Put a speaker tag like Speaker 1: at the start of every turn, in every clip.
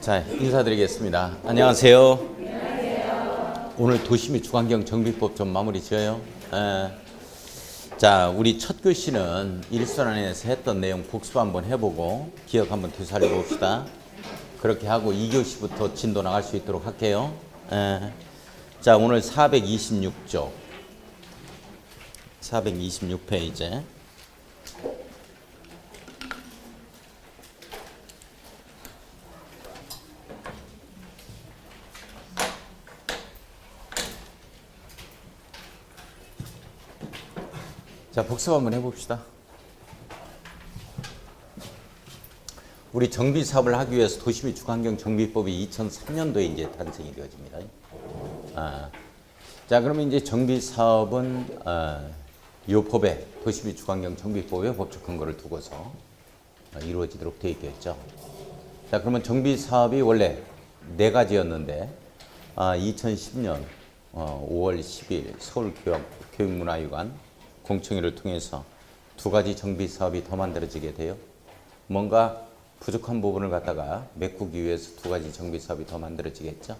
Speaker 1: 자, 인사드리겠습니다. 안녕하세요. 안녕하세요. 오늘 도시및 주거환경 정비법 좀 마무리 지어요. 자, 우리 첫 교시는 일순환에서 했던 내용 복습 한번 해보고 기억 한번 되살려 봅시다. 그렇게 하고 2교시부터 진도 나갈 수 있도록 할게요. 자, 오늘 426쪽. 426페이지. 자, 복습 한번 해봅시다. 우리 정비 사업을 하기 위해서 도시및 주거환경 정비법이 2003년도에 이제 탄생이 되어집니다. 자, 그러면 이제 정비 사업은 이 법에 도시및 주거환경 정비법에 법적 근거를 두고서 이루어지도록 되어 있겠죠. 자, 그러면 정비 사업이 원래 4가지였는데 2010년 5월 10일 서울교육문화유관 공청회를 통해서 2가지 정비 사업이 더 만들어지게 돼요. 뭔가 부족한 부분을 갖다가 메꾸기 위해서 2가지 정비 사업이 더 만들어지겠죠.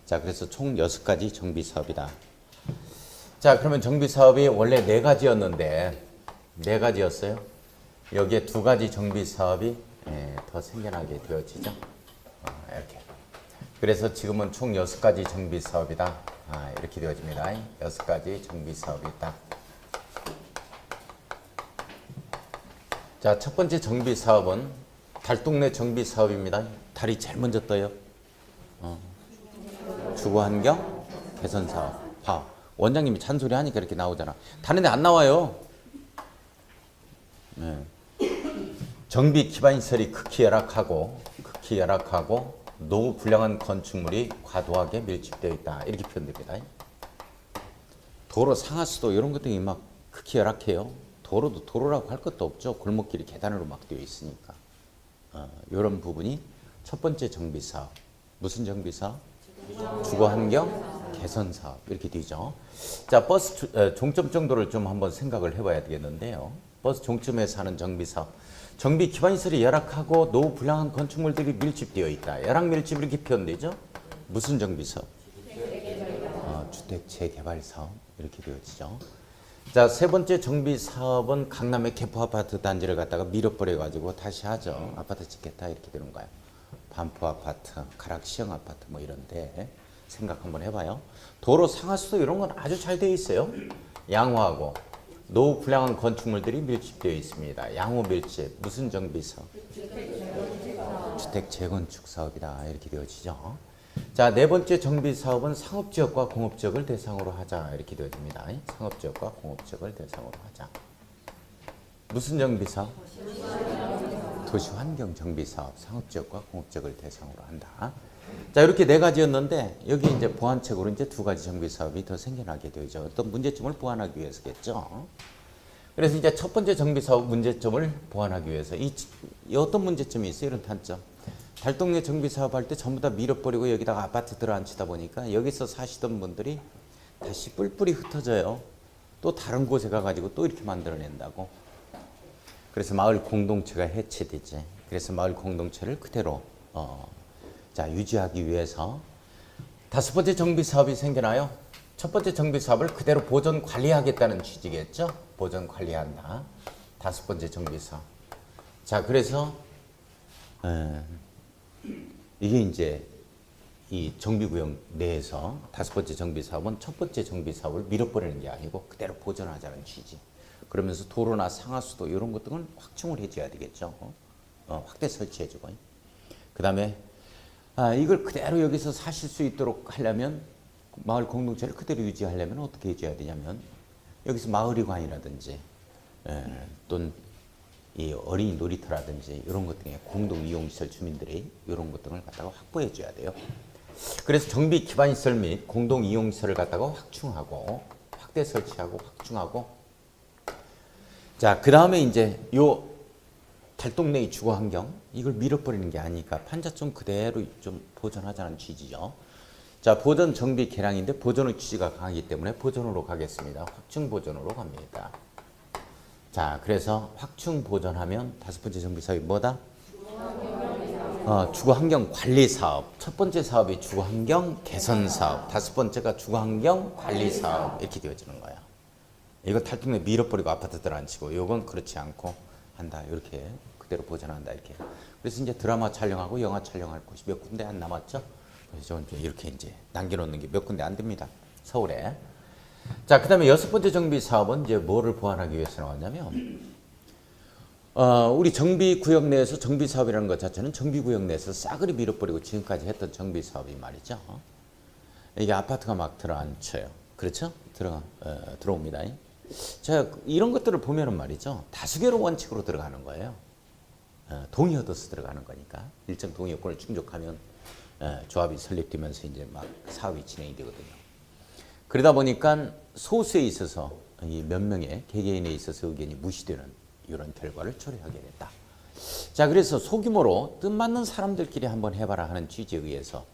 Speaker 1: 자, 그래서 총 6가지 정비 사업이다. 자, 그러면 정비 사업이 원래 4가지였는데 4가지였어요. 여기에 2가지 정비 사업이 더 생겨나게 되어지죠. 이렇게. 그래서 지금은 총 6가지 정비 사업이다. 이렇게 되어집니다. 6가지 정비 사업이 있다. 자, 첫 번째 정비 사업은 달동네 정비 사업입니다. 달이 제일 먼저 떠요. 주거환경 개선 사업. 봐, 원장님이 잔소리 하니까 이렇게 나오잖아. 다른 데 안 나와요. 정비 기반 시설이 극히 열악하고 노후 불량한 건축물이 과도하게 밀집되어 있다. 이렇게 표현됩니다. 도로 상하수도 이런 것들이 막 극히 열악해요. 도로도 도로라고 할 것도 없죠. 골목길이 계단으로 막 되어 있으니까. 이런 부분이 첫 번째 정비 사업. 무슨 정비 사업? 주거환경 개선 사업. 이렇게 되죠. 자, 버스 종점 정도를 좀 한번 생각을 해봐야 되겠는데요. 버스 종점에서 하는 정비 사업. 정비 기반시설이 열악하고 노후 불량한 건축물들이 밀집되어 있다. 열악 밀집 이렇게 표현되죠. 무슨 정비 사업? 주택 재개발 사업. 이렇게 되어지죠. 자, 세 번째 정비 사업은 강남의 개포 아파트 단지를 갖다가 밀어버려가지고 다시 하죠. 아파트 짓겠다 이렇게 되는 거예요. 반포 아파트, 가락시형 아파트 뭐 이런데 생각 한번 해봐요. 도로 상하수도 이런 건 아주 잘 되어 있어요. 양호하고 노후 불량한 건축물들이 밀집되어 있습니다. 양호 밀집 무슨 정비 사업? 주택 재건축 사업이다 이렇게 되어지죠. 자, 네 번째 정비 사업은 상업지역과 공업지역을 대상으로 하자 이렇게 되어집니다. 상업지역과 공업지역을 대상으로 하자. 무슨 정비 사업? 도시환경 정비 사업, 상업지역과 공업지역을 대상으로 한다. 자, 이렇게 4가지였는데 여기 이제 보완책으로 이제 2가지 정비 사업이 더 생겨나게 되죠. 어떤 문제점을 보완하기 위해서겠죠. 그래서 이제 첫 번째 정비 사업 문제점을 보완하기 위해서 이 어떤 문제점이 있어요? 이런 단점. 달동네 정비 사업할 때 전부 다 밀어버리고 여기다가 아파트 들어앉히다 보니까 여기서 사시던 분들이 다시 뿔뿔이 흩어져요. 또 다른 곳에 가가지고 또 이렇게 만들어낸다고. 그래서 마을 공동체가 해체되지. 그래서 마을 공동체를 그대로 자, 유지하기 위해서 5번째 정비 사업이 생겨나요. 첫 번째 정비 사업을 그대로 보존 관리하겠다는 취지겠죠. 보존 관리한다. 5번째 정비 사업. 자, 그래서 이게 이제 이 정비구역 내에서 5번째 정비사업은 첫 번째 정비사업을 밀어버리는 게 아니고 그대로 보존하자는 취지. 그러면서 도로나 상하수도 이런 것들은 확충을 해줘야 되겠죠. 확대 설치해주고. 그 다음에 이걸 그대로 여기서 사실 수 있도록 하려면 마을 공동체를 그대로 유지하려면 어떻게 해줘야 되냐면 여기서 마을이관이라든지 또는 이 어린이 놀이터라든지 이런 것 등의 공동 이용시설 주민들이 이런 것 등을 갖다가 확보해 줘야 돼요. 그래서 정비 기반시설 및 공동 이용시설을 갖다가 확충하고 확대 설치하고 확충하고 자, 그 다음에 이제 요 달동네의 주거환경 이걸 밀어버리는 게 아니니까 판자점 그대로 좀 보존하자는 취지죠. 자, 보존 정비 개량인데 보존의 취지가 강하기 때문에 보존으로 가겠습니다. 확충 보존으로 갑니다. 자, 그래서 확충 보존하면 5번째 정비 사업이 뭐다? 주거환경 관리 사업. 첫 번째 사업이 주거환경 개선 사업. 다섯 번째가 주거환경 관리 사업. 이렇게 되어지는 거야. 이거 탈등내 밀어버리고 아파트 들어앉히고, 이건 그렇지 않고 한다. 이렇게 그대로 보존한다. 이렇게. 그래서 이제 드라마 촬영하고 영화 촬영할 곳이 몇 군데 안 남았죠. 그래서 이렇게 이제 남겨놓는 게 몇 군데 안 됩니다. 서울에. 자, 그다음에 여섯 번째 정비 사업은 이제 뭐를 보완하기 위해서 나왔냐면, 우리 정비구역 내에서 정비사업이라는 것 자체는 정비구역 내에서 싸그리 밀어버리고 지금까지 했던 정비사업이 말이죠. 이게 아파트가 막 들어앉혀요. 그렇죠? 들어옵니다. 자, 이런 것들을 보면은 말이죠. 다수결의 원칙으로 들어가는 거예요. 동의 얻어서 들어가는 거니까. 일정 동의 요건을 충족하면 조합이 설립되면서 이제 막 사업이 진행이 되거든요. 그러다 보니까 소수에 있어서 이 몇 명의 개개인에 있어서 의견이 무시되는 이런 결과를 초래하게 됐다. 자, 그래서 소규모로 뜻맞는 사람들끼리 한번 해봐라 하는 취지에 의해서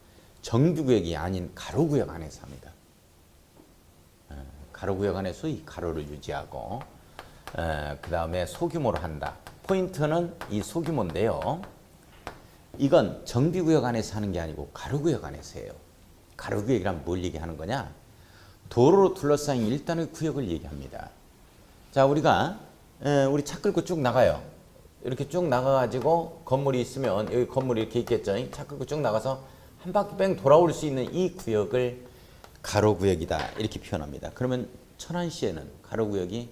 Speaker 1: 정비구역이 아닌 가로구역 안에서 합니다. 가로구역 안에서 이 가로를 유지하고, 그 다음에 소규모로 한다. 포인트는 이 소규모인데요. 이건 정비구역 안에서 하는 게 아니고 가로구역 안에서 해요. 가로구역이란 뭘 얘기하는 거냐? 도로로 둘러싸인 일단의 구역을 얘기합니다. 자, 우리 차 끌고 쭉 나가요. 이렇게 쭉 나가가지고 건물이 있으면 여기 건물이 이렇게 있겠죠. 차 끌고 쭉 나가서 한 바퀴 뺑 돌아올 수 있는 이 구역을 가로구역이다. 이렇게 표현합니다. 그러면 천안시에는 가로구역이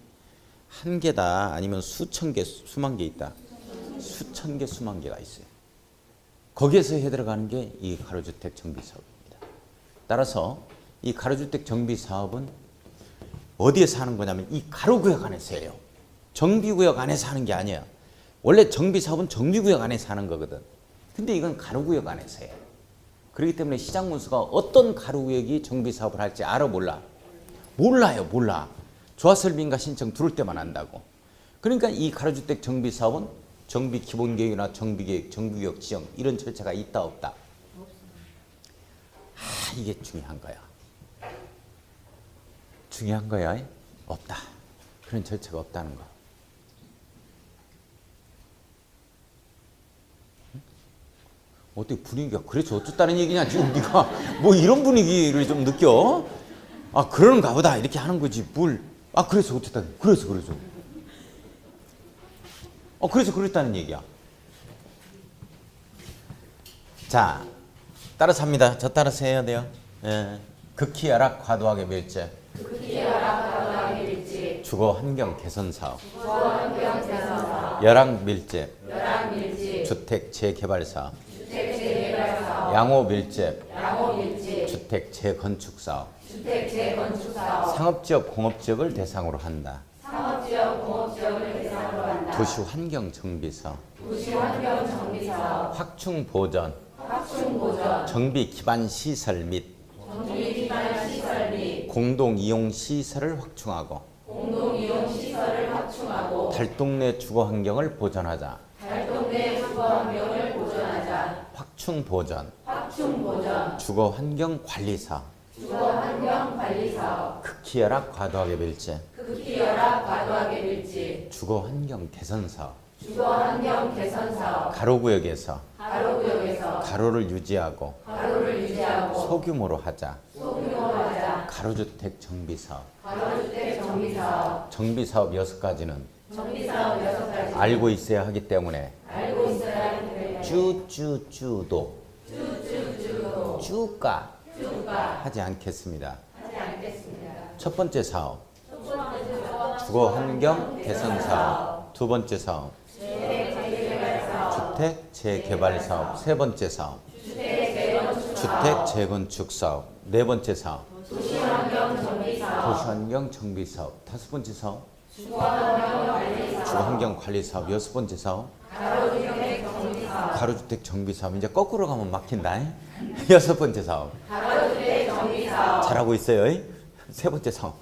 Speaker 1: 한 개다 아니면 수천 개, 수만 개 있다. 수천 개, 수만 개가 있어요. 거기에서 해 들어가는 게 이 가로주택 정비 사업입니다. 따라서 이 가로주택 정비 사업은 어디에서 하는 거냐면 이 가로구역 안에서 해요. 정비구역 안에서 하는 게 아니야. 원래 정비사업은 정비구역 안에서 하는 거거든. 근데 이건 가로구역 안에서 해. 그렇기 때문에 시장문수가 어떤 가로구역이 정비사업을 할지 알아 몰라? 몰라요. 몰라. 조합설비인가 신청 들어올 때만 한다고. 그러니까 이 가로주택 정비사업은 정비기본계획이나 정비계획, 정비구역 지정 이런 절차가 있다 없다? 이게 중요한 거야. 중요한 거야. 없다. 그런 절차가 없다는 거. 어떻게 분위기가 그래서 어쩌다는 얘기냐 지금 네가 뭐 이런 분위기를 좀 느껴? 그런가 보다 이렇게 하는 거지 뭘? 그래서 어쩌다 그래서 그래서 그랬다는 얘기야. 자, 따라서 합니다. 저 따라서 해야 돼요. 극히 열악 과도하게 밀집. 주거 환경 개선 사업. 열악 밀집. 주택 재개발 사업. 양호 밀집. 주택 재건축 사업. 상업지역 공업지역을 대상으로 한다. 도시 환경 정비 사업. 확충 보전. 정비 기반 시설 및 공동 이용 시설을 확충하고 달동 내 주거 환경을 보전하자. 확충 보전. 주거 환경 관리 사업. 극히 열악 과도하게 밀집. 주거 환경 개선 사업. 가로구역에서 가로를 유지하고 소규모로 하자. 가로주택 정비사업. 정비사업 6가지는 알고 있어야 하기 때문에 쭈쭈쭈도 쭈까 하지 않겠습니다. 첫 번째 사업 주거 환경 개선 사업. 두 번째 사업 주택 재개발 사업. 세 번째 사업 주택 재건축 사업. 네 번째 사업 도시환경 정비 사업. 다섯 번째 사업 주거환경 관리 사업. 여섯 번째 사업 가로주택 정비 사업. 이제 거꾸로 가면 막힌다. 여섯 번째 사업 잘하고 있어요. 세 번째 사업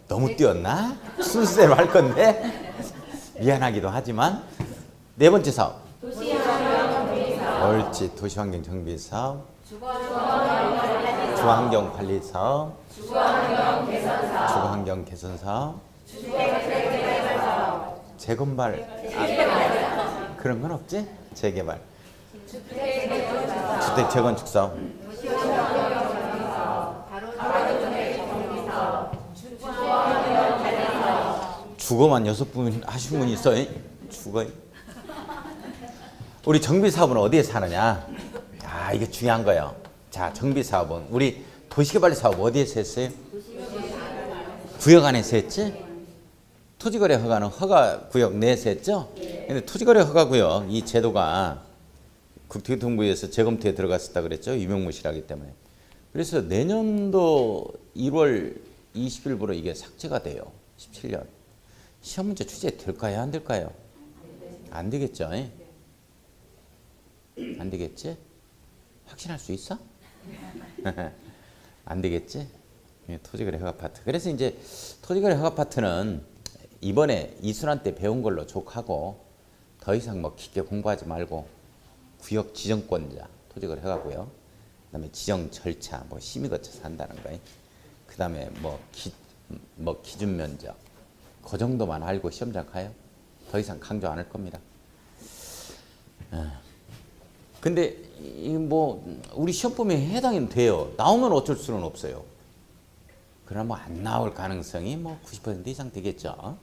Speaker 1: 너무 뛰었나? 순서대로 할 건데 미안하기도 하지만 네 번째 사업 옳지. 도시환경 정비 사업. 주거환경 관리 사업. 주거환경 개선 사업. 재건발 그런 건 없지? 재개발. 주택 재건축 사업. 주거만 6분 하신 분이 있어. 주거. 우리 정비 사업은 어디에서 하느냐? 아, 이게 중요한 거예요. 자, 정비 사업은 우리 도시개발 사업 어디에서 했어요? 구역 안에서 했지? 토지거래 허가는 허가구역 내에서 했죠? 근데 토지거래 허가구역 이 제도가 국토교통부에서 재검토에 들어갔었다 그랬죠? 유명무실하기 때문에. 그래서 내년도 1월 20일부로 이게 삭제가 돼요. 17년. 시험 문제 출제 될까요? 안 될까요? 안 되겠죠? 안 되겠지? 확신할 수 있어? 안 되겠지? 토지거래 허가 파트. 그래서 이제 토지거래 허가 파트는 이번에 이순환 때 배운 걸로 족하고 더 이상 뭐 깊게 공부하지 말고 구역 지정권자 토지거래 허가고요. 그다음에 지정 절차 뭐 심의 거쳐서 한다는 거예요. 그다음에 뭐 기준 면적 그 정도만 알고 시험장 가요. 더 이상 강조 안 할 겁니다. 근데 뭐 우리 시험 보면 해당이 돼요. 나오면 어쩔 수는 없어요. 그러나 뭐 안 나올 가능성이 뭐 90% 이상 되겠죠.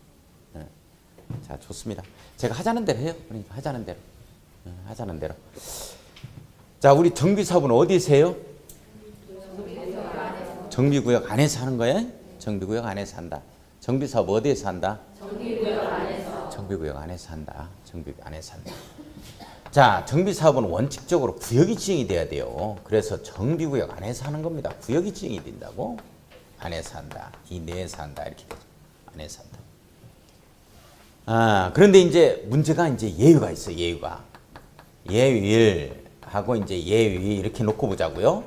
Speaker 1: 자, 좋습니다. 제가 하자는 대로 해요. 그러니까 하자는 대로. 하자는 대로. 자, 우리 정비 사업은 어디서 해요? 정비구역 안에서 하는 거예요? 정비구역 안에서 한다. 정비 사업 어디에서 한다? 정비구역 안에서. 정비구역 안에서 한다. 정비구역 안에서 한다. 자, 정비 사업은 원칙적으로 구역이 지정이 돼야 돼요. 그래서 정비구역 안에서 하는 겁니다. 구역이 지정이 된다고? 안에서 한다. 이 내에서 한다. 이렇게 되죠. 안에서 한다. 그런데 이제 문제가 이제 예외가 있어요. 예외가. 예외일하고 이제 예외 이렇게 놓고 보자고요.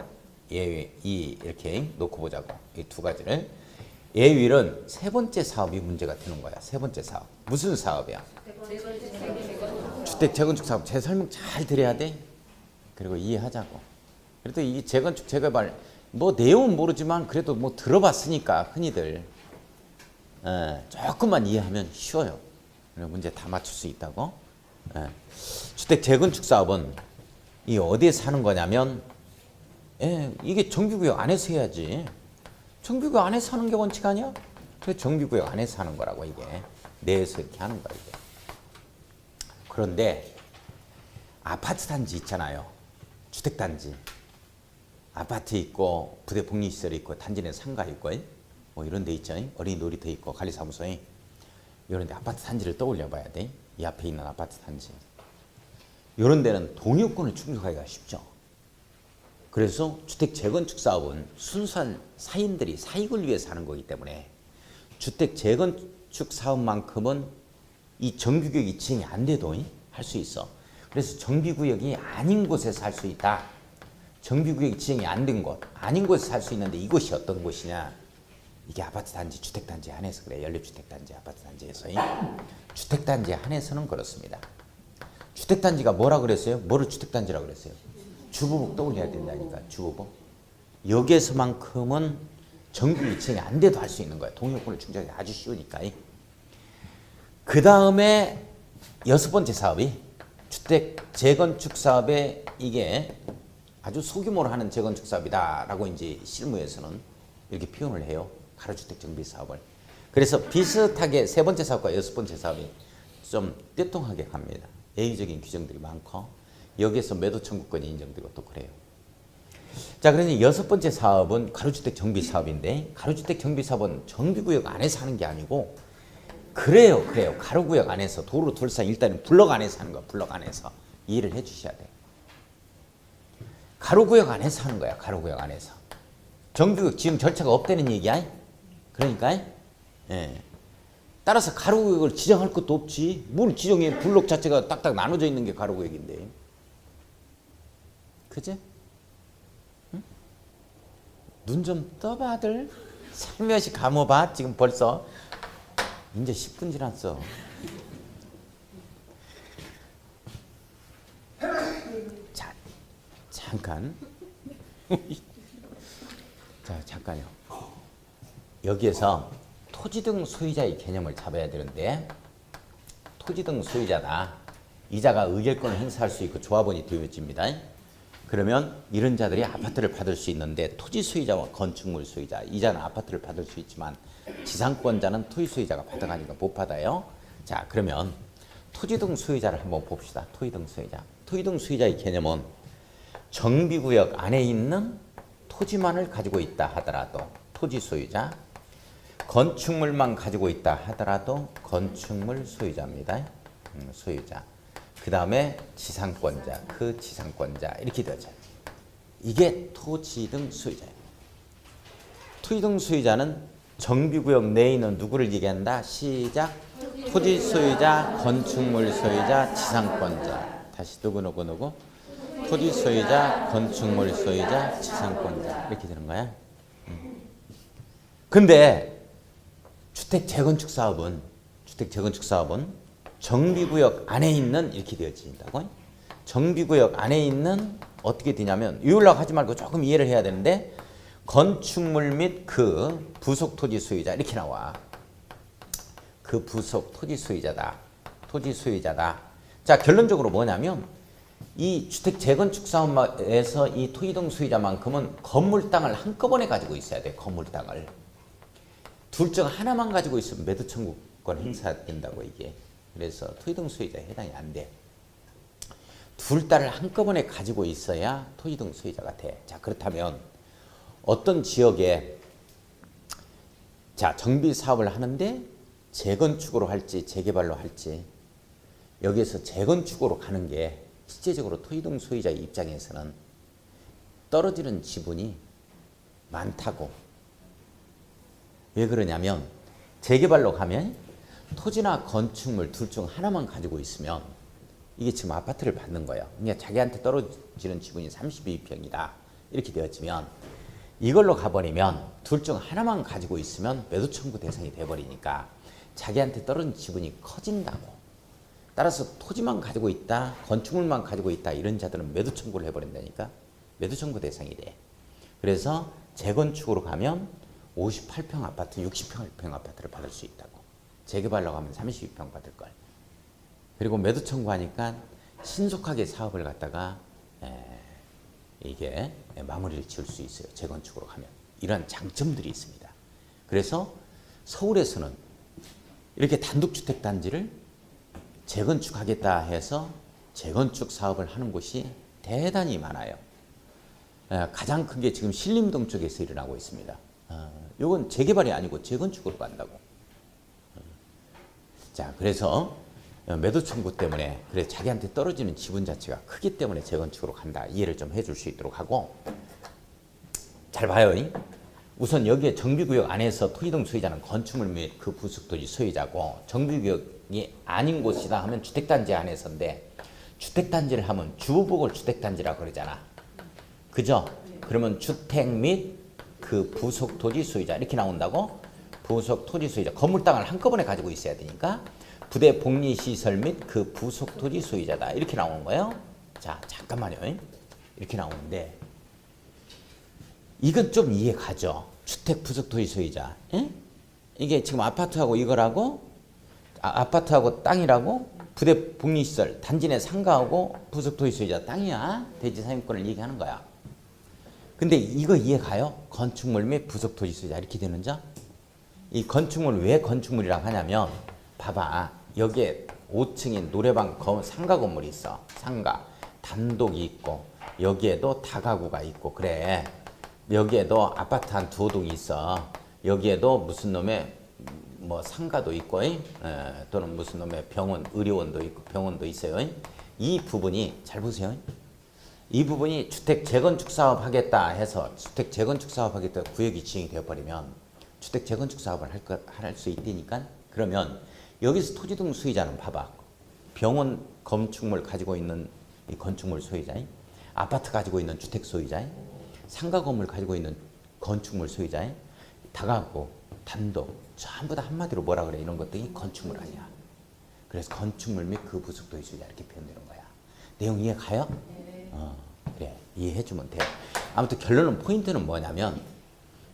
Speaker 1: 예외 이렇게 놓고 보자고. 이 두 가지를. 예외일은 세 번째 사업이 문제가 되는 거야. 세 번째 사업. 무슨 사업이야? 주택 재건축 사업. 제 설명 잘 드려야 돼. 그리고 이해하자고. 그래도 이 재건축 재개발 뭐 내용은 모르지만 그래도 뭐 들어봤으니까 흔히들 조금만 이해하면 쉬워요. 문제 다 맞출 수 있다고. 주택 재건축 사업은 이 어디에서 하는 거냐면 이게 정비구역 안에서 해야지. 정비구역 안에서 하는 게 원칙 아니야? 그래서 정비구역 안에서 하는 거라고 이게. 내에서 이렇게 하는 거야 이게. 그런데 아파트 단지 있잖아요. 주택 단지. 아파트 있고 부대 복리시설 있고 단지 내 상가 있고 뭐 이런 데 있죠. 어린이 놀이터 있고 관리사무소에 이런 데 아파트 단지를 떠올려 봐야 돼. 이 앞에 있는 아파트 단지. 이런 데는 동요권을 충족하기가 쉽죠. 그래서 주택 재건축 사업은 순수한 사인들이 사익을 위해서 하는 거기 때문에 주택 재건축 사업만큼은 이 정비구역이 지정이 안 돼도 할 수 있어. 그래서 정비구역이 아닌 곳에서 할 수 있다. 정비구역이 지정이 안 된 곳, 아닌 곳에서 할 수 있는데 이곳이 어떤 곳이냐? 이게 아파트 단지, 주택 단지 안에서 그래. 연립주택 단지, 아파트 단지에서. 주택 단지 안에서는 그렇습니다. 주택 단지가 뭐라 그랬어요? 뭐를 주택 단지라 그랬어요? 주부복 떠올려야 된다니까. 주부복. 여기에서만큼은 정비구역이 지정이 안 돼도 할 수 있는 거야. 동요권을 충족하기 아주 쉬우니까. 그 다음에 6번째 사업이 주택 재건축 사업에 이게 아주 소규모로 하는 재건축 사업이다라고 이제 실무에서는 이렇게 표현을 해요. 가로주택 정비 사업을. 그래서 비슷하게 세 번째 사업과 6번째 사업이 좀 떼통하게 갑니다. 예외적인 규정들이 많고 여기에서 매도 청구권이 인정되고 또 그래요. 자, 그러니 6번째 사업은 가로주택 정비 사업인데 가로주택 정비 사업은 정비구역 안에서 하는 게 아니고 그래요. 가로구역 안에서 도로 둘상 일단은 블럭 안에서 하는 거야. 블럭 안에서. 이해를 해 주셔야 돼요. 가로구역 안에서 하는 거야. 가로구역 안에서. 정비구역 지정 절차가 없다는 얘기야. 그러니까 따라서 가로구역을 지정할 것도 없지. 뭘 지정해. 블록 자체가 딱딱 나눠져 있는 게 가로구역인데. 그지? 응? 눈 좀 떠봐 아들. 살며시 감아봐. 지금 벌써 이제 10분 지났어. 자, 잠깐. 자, 잠깐요. 여기에서 토지 등 소유자의 개념을 잡아야 되는데 토지 등 소유자다. 이자가 의결권을 행사할 수 있고 조합원이 되어집니다. 그러면 이런 자들이 아파트를 받을 수 있는데 토지 소유자와 건축물 소유자, 이자는 아파트를 받을 수 있지만 지상권자는 토지 소유자가 받아가니까 못 받아요. 자, 그러면 토지 등 소유자를 한번 봅시다. 토지 등 소유자. 토지 등 소유자의 개념은 정비구역 안에 있는 토지만을 가지고 있다 하더라도 토지 소유자, 건축물만 가지고 있다 하더라도 건축물 소유자입니다. 소유자. 그 다음에 지상권자, 그 지상권자 이렇게 되죠. 이게 토지 등 소유자예요. 토지 등 소유자는 정비구역 내에 있는 누구를 얘기한다? 시작. 토지 소유자, 건축물 소유자, 지상권자. 다시 누구 토지 소유자, 건축물 소유자, 지상권자 이렇게 되는 거야. 근데 주택 재건축 사업은 정비구역 안에 있는 이렇게 되어진다고. 정비구역 안에 있는 어떻게 되냐면 이올라고 하지 말고 조금 이해를 해야 되는데 건축물 및 그 부속 토지 소유자 이렇게 나와. 그 부속 토지 소유자다. 토지 소유자다. 자, 결론적으로 뭐냐면 이 주택 재건축 사업에서 이 토지 등 소유자만큼은 건물 땅을 한꺼번에 가지고 있어야 돼. 건물 땅을. 둘 중 하나만 가지고 있으면 매도 청구권 행사된다고 이게. 그래서 토지 등 소유자에 해당이 안 돼. 둘 다를 한꺼번에 가지고 있어야 토지 등 소유자가 돼. 자, 그렇다면 어떤 지역에 자, 정비 사업을 하는데 재건축으로 할지 재개발로 할지 여기에서 재건축으로 가는 게 실제적으로 토지 등 소유자의 입장에서는 떨어지는 지분이 많다고. 왜 그러냐면 재개발로 가면 토지나 건축물 둘 중 하나만 가지고 있으면 이게 지금 아파트를 받는 거예요. 그러니까 자기한테 떨어지는 지분이 32평이다. 이렇게 되어지면 이걸로 가버리면 둘 중 하나만 가지고 있으면 매도 청구 대상이 돼버리니까 자기한테 떨어진 지분이 커진다고. 따라서 토지만 가지고 있다, 건축물만 가지고 있다 이런 자들은 매도 청구를 해버린다니까. 매도 청구 대상이 돼. 그래서 재건축으로 가면 58평 아파트, 60평 아파트를 받을 수 있다고. 재개발로 가면 32평 받을 걸. 그리고 매도 청구하니까 신속하게 사업을 갖다가 이게 마무리를 지을 수 있어요. 재건축으로 가면. 이런 장점들이 있습니다. 그래서 서울에서는 이렇게 단독주택단지를 재건축하겠다 해서 재건축 사업을 하는 곳이 대단히 많아요. 가장 큰 게 지금 신림동 쪽에서 일어나고 있습니다. 이건 재개발이 아니고 재건축으로 간다고. 자, 그래서 매도 청구 때문에 그래 자기한테 떨어지는 지분 자체가 크기 때문에 재건축으로 간다. 이해를 좀 해줄 수 있도록 하고. 잘 봐요. 우선 여기에 정비구역 안에서 토지 등 소유자는 건축물 및 그 부속토지 소유자고 정비구역이 아닌 곳이다 하면 주택단지 안에서인데 주택단지를 하면 주보궐 주택단지라고 그러잖아. 그죠? 그러면 주택 및 그 부속토지 소유자 이렇게 나온다고. 부속토지 소유자 건물 땅을 한꺼번에 가지고 있어야 되니까 부대 복리시설 및 그 부속토지 소유자다 이렇게 나오는 거예요. 자, 잠깐만요. 이렇게 나오는데 이건 좀 이해 가죠. 주택 부속토지 소유자. 이게 지금 아파트하고 이거라고 아파트하고 땅이라고 부대 복리시설 단지 내 상가하고 부속토지 소유자 땅이야. 대지 사용권을 얘기하는 거야. 근데 이거 이해 가요? 건축물 및 부속토지 소유자 이렇게 되는 자. 이 건축물을 왜 건축물이라고 하냐면 봐봐. 여기에 5층인 노래방 상가 건물이 있어. 상가. 단독이 있고 여기에도 다가구가 있고 그래. 여기에도 아파트 한 두어 동이 있어. 여기에도 무슨 놈의 뭐 상가도 있고 또는 무슨 놈의 병원, 의료원도 있고 병원도 있어요. 이 부분이 잘 보세요. 이 부분이 주택 재건축 사업 하겠다 해서 주택 재건축 사업 하겠다 구역이 지정이 되어버리면 주택 재건축 사업을 할 수 있다니까. 그러면 여기서 토지 등 소유자는 봐봐. 병원 건축물 가지고 있는 이 건축물 소유자, 아파트 가지고 있는 주택 소유자, 상가 건물 가지고 있는 건축물 소유자, 다가구, 단독 전부 다 한마디로 뭐라 그래? 이런 것들이 건축물 아니야. 그래서 건축물 및 그 부속토지 소유자 이렇게 표현되는 거야. 내용 이해 가요? 그래. 이해해주면 돼요. 아무튼 결론은 포인트는 뭐냐면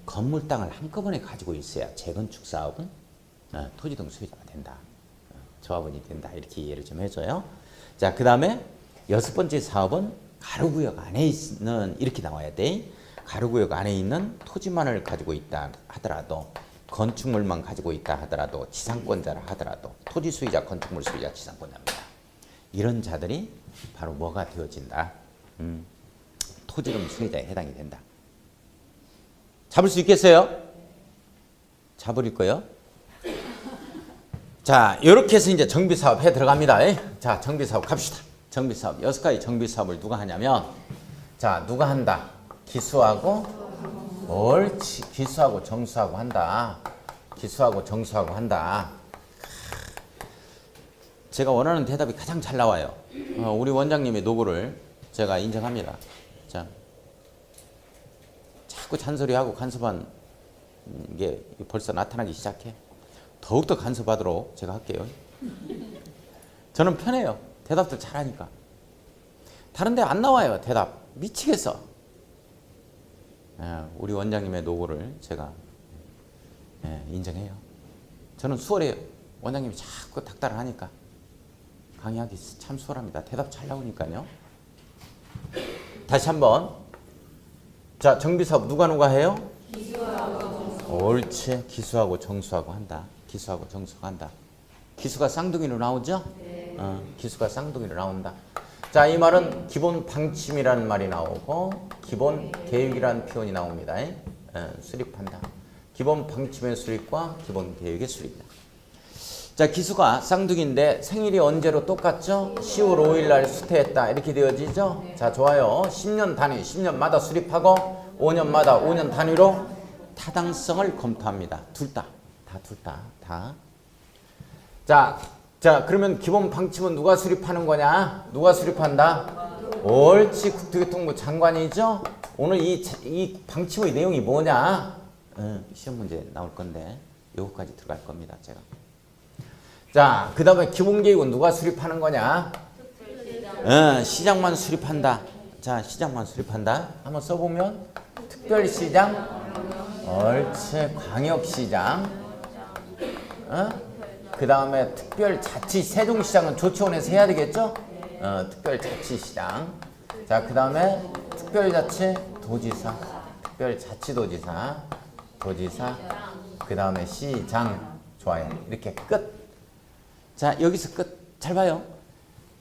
Speaker 1: 건물 땅을 한꺼번에 가지고 있어야 재건축 사업은 토지 등 소유자가 된다. 조합원이 된다. 이렇게 이해를 좀 해줘요. 자, 그 다음에 여섯 번째 사업은 가로구역 안에 있는, 이렇게 나와야 돼. 가로구역 안에 있는 토지만을 가지고 있다 하더라도, 건축물만 가지고 있다 하더라도, 지상권자라 하더라도, 토지 수의자, 건축물 수의자, 지상권자입니다. 이런 자들이 바로 뭐가 되어진다? 토지금 수의자에 해당이 된다. 잡을 수 있겠어요? 잡을 거요? 자, 이렇게 해서 이제 정비사업 해 들어갑니다. 자, 정비사업 갑시다. 정비사업. 6가지 정비사업을 누가 하냐면, 자, 누가 한다? 기수하고, 옳지. 기수하고 정수하고 한다. 기수하고 정수하고 한다. 제가 원하는 대답이 가장 잘 나와요. 우리 원장님의 노고를 제가 인정합니다. 자, 자꾸 잔소리하고 간섭한 게 벌써 나타나기 시작해. 더욱더 간섭하도록 제가 할게요. 저는 편해요. 대답도 잘하니까. 다른 데 안 나와요. 대답. 미치겠어. 우리 원장님의 노고를 제가 인정해요. 저는 수월해요. 원장님이 자꾸 닥달하니까 강의하기 참 수월합니다. 대답 잘 나오니까요. 다시 한번. 자, 정비사업 누가 해요? 기수하고 정수. 옳지. 기수하고 정수하고 한다. 기수하고 정수하고 한다. 기수가 쌍둥이로 나오죠? 네. 기수가 쌍둥이로 나온다. 자, 이 말은 기본 방침이라는 말이 나오고 기본 계획이라는 표현이 나옵니다. 수립한다. 기본 방침의 수립과 기본 계획의 수립이다. 자, 기수가 쌍둥이인데 생일이 언제로 똑같죠? 10월 5일 날 수태했다. 이렇게 되어지죠? 자, 좋아요. 10년 단위, 10년마다 수립하고 5년마다 5년 단위로 타당성을 검토합니다. 둘 다. 다. 자, 그러면 기본 방침은 누가 수립하는 거냐? 누가 수립한다? 옳지. 국토교통부 장관이죠? 오늘 이 방침의 내용이 뭐냐? 시험 문제 나올 건데 요거까지 들어갈 겁니다. 제가. 자, 그 다음에 기본계획은 누가 수립하는 거냐? 시장만 수립한다. 자, 시장만 수립한다. 한번 써보면 특별시장, 옳지. 광역시장, 그 다음에 특별자치, 세종시장은 조치원에서 해야 되겠죠? 특별자치시장. 자, 그 다음에 특별자치 도지사, 특별자치도지사, 그 다음에 시장. 좋아요. 이렇게 끝. 자, 여기서 끝. 잘 봐요.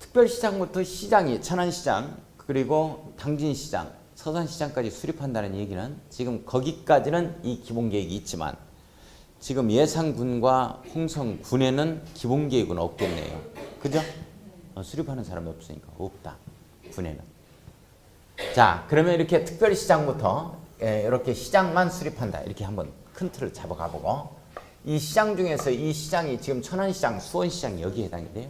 Speaker 1: 특별시장부터 시장이 천안시장, 그리고 당진시장, 서산시장까지 수립한다는 얘기는 지금 거기까지는 이 기본계획이 있지만 지금 예산군과 홍성군에는 기본계획은 없겠네요. 그죠? 수립하는 사람이 없으니까 없다. 군에는. 자, 그러면 이렇게 특별시장부터 이렇게 시장만 수립한다. 이렇게 한번 큰 틀을 잡아가보고 이 시장 중에서 이 시장이 지금 천안시장, 수원시장이 여기에 해당이 돼요.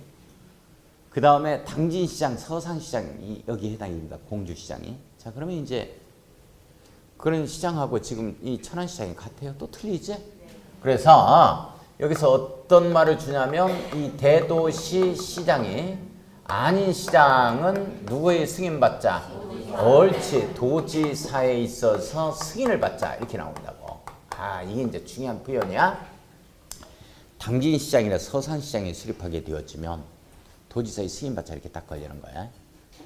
Speaker 1: 그 다음에 당진시장, 서산시장이 여기에 해당이 됩니다. 공주시장이. 자, 그러면 이제 그런 시장하고 지금 이 천안시장이 같아요. 또 틀리지? 그래서 여기서 어떤 말을 주냐면 이 대도시 시장이 아닌 시장은 누구의 승인받자? 옳지. 도지사에 있어서 승인을 받자. 이렇게 나온다고. 이게 이제 중요한 표현이야. 당진시장이나 서산시장이 수립하게 되어지면 도지사의 승인받자 이렇게 딱 걸리는 거야.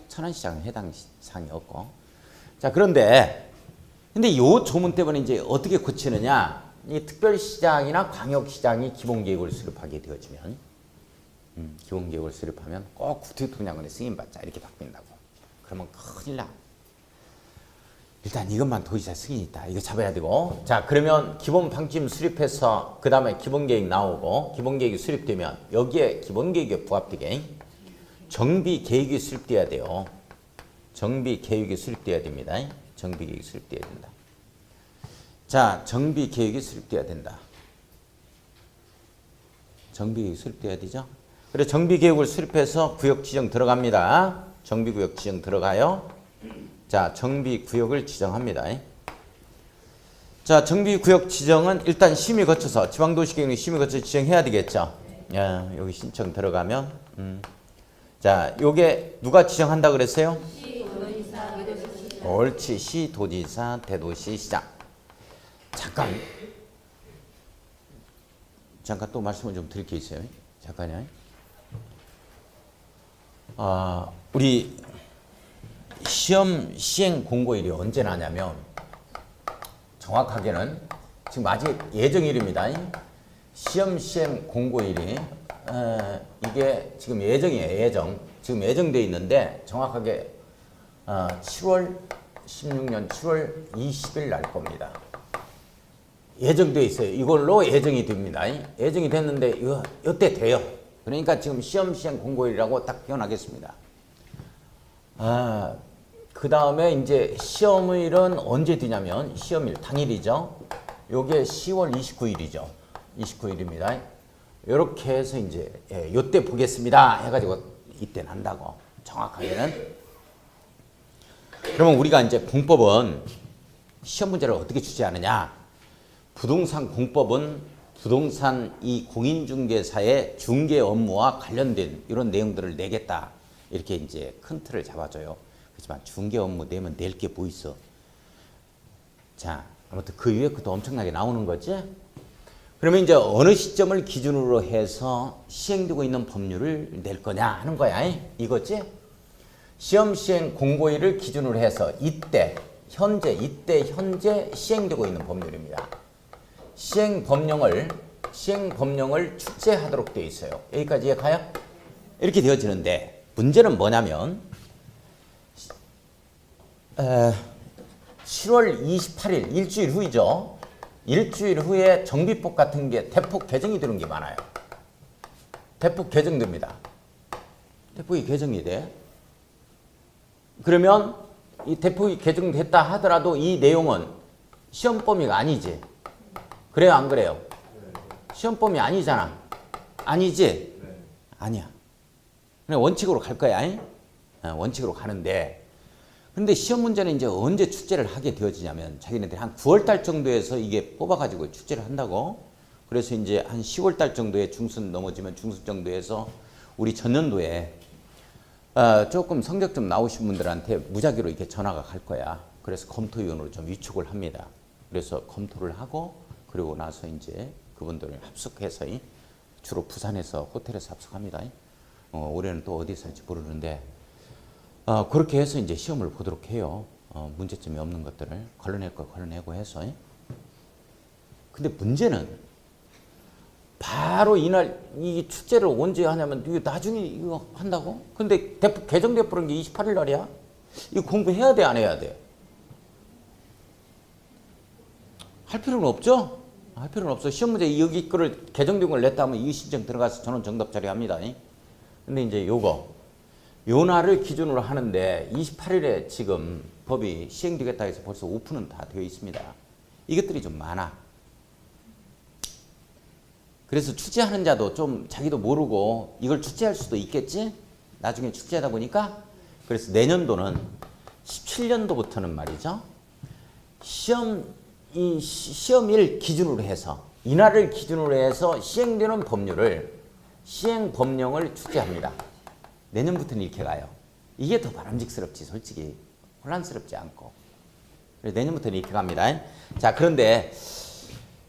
Speaker 1: 천안시장은 해당 사항이 없고. 자, 근데 요 조문 때문에 이제 어떻게 고치느냐? 이 특별시장이나 광역시장이 기본계획을 수립하게 되어지면, 기본계획을 수립하면 꼭 국토교통장관의 승인받자 이렇게 바뀐다고. 그러면 큰일 나. 일단 이것만 도지사 승인이 있다. 이거 잡아야 되고. 자, 그러면 기본 방침 수립해서 그 다음에 기본계획 나오고 기본계획이 수립되면 여기에 기본계획에 부합되게 정비계획이 수립돼야 돼요. 정비계획이 수립돼야 됩니다. 정비계획이 수립돼야 된다. 자, 정비계획이 수립돼야 된다. 정비계획이 수립돼야 되죠. 그래서 정비계획을 수립해서 구역 지정 들어갑니다. 정비구역 지정 들어가요. 자, 정비구역을 지정합니다. 자, 정비구역 지정은 일단 심의 거쳐서 지방도시계획 심의 거쳐서 지정해야 되겠죠. 야, 여기 신청 들어가면 자, 요게 누가 지정한다 그랬어요? 시도지사, 대도시시장. 옳지. 시도지사, 대도시시장. 잠깐 또 말씀을 좀 드릴 게 있어요. 잠깐요. 우리 시험 시행 공고일이 언제 나냐면 정확하게는 지금 아직 예정일입니다. 시험 시행 공고일이 이게 지금 예정이에요. 예정. 지금 예정돼 있는데 정확하게 7월 16년 7월 20일 날 겁니다. 예정돼 있어요. 이걸로 예정이 됩니다. 예정이 됐는데 이때 돼요. 그러니까 지금 시험 시행 공고일이라고 딱 표현하겠습니다. 그 다음에 이제 시험일은 언제 되냐면 시험일 당일이죠. 요게 10월 29일이죠. 29일입니다. 이렇게 해서 이제 요때 보겠습니다 해가지고 이때 난다고 정확하게는. 그러면 우리가 이제 공법은 시험 문제를 어떻게 출제하느냐. 부동산 공법은 부동산 이 공인중개사의 중개 업무와 관련된 이런 내용들을 내겠다. 이렇게 이제 큰 틀을 잡아줘요. 그렇지만 중개 업무 내면 낼 게 뭐 있어. 자, 아무튼 그 위에 그것도 엄청나게 나오는 거지. 그러면 이제 어느 시점을 기준으로 해서 시행되고 있는 법률을 낼 거냐 하는 거야. 이거지. 시험 시행 공고일을 기준으로 해서 이때 현재 시행되고 있는 법률입니다. 시행 법령을 출제하도록 되어 있어요. 여기까지 이해가요? 이렇게 되어지는데 문제는 뭐냐면 7월 28일 일주일 후이죠. 일주일 후에 정비법 같은 게 대폭 개정이 되는 게 많아요. 대폭 개정됩니다. 대폭이 개정이 돼. 그러면 이 대폭이 개정됐다 하더라도 이 내용은 시험 범위가 아니지. 그래요, 안 그래요? 시험 범위 아니잖아. 아니지? 아니야. 그냥 원칙으로 갈 거야. 원칙으로 가는데. 근데 시험 문제는 이제 언제 출제를 하게 되어지냐면 자기네들이 한 9월 달 정도에서 이게 뽑아가지고 출제를 한다고. 그래서 이제 한 10월 달 정도에 중순 넘어지면 중순 정도에서 우리 전년도에 조금 성적 좀 나오신 분들한테 무작위로 이렇게 전화가 갈 거야. 그래서 검토위원으로 좀 위촉을 합니다. 그래서 검토를 하고 그리고 나서 이제 그분들을 합숙해서 주로 부산에서 호텔에서 합숙합니다. 올해는 또 어디서 할지 모르는데 그렇게 해서 이제 시험을 보도록 해요. 문제점이 없는 것들을 걸러낼 거 걸러내고 해서. 근데 문제는 바로 이날 이 출제를 언제 하냐면 이거 나중에 이거 한다고? 근데 대폭 개정돼 버린 게 28일 날이야. 이거 공부해야 돼, 안 해야 돼? 할 필요는 없죠? 할 필요는 없어. 시험 문제 여기 거를 개정된 걸 냈다 하면 이의 신청 들어가서 전원 정답 처리합니다. 근데 이제 요 날을 기준으로 하는데 28일에 지금 법이 시행되겠다 해서 벌써 오픈은 다 되어 있습니다. 이것들이 좀 많아. 그래서 출제하는 자도 좀 자기도 모르고 이걸 출제할 수도 있겠지? 나중에 출제하다 보니까. 그래서 내년도는 17년도부터는 말이죠. 시험일 기준으로 해서 이날을 기준으로 해서 시행되는 시행 법령을 출제합니다. 내년부터는 이렇게 가요. 이게 더 바람직스럽지, 솔직히. 혼란스럽지 않고. 내년부터는 이렇게 갑니다. 자, 그런데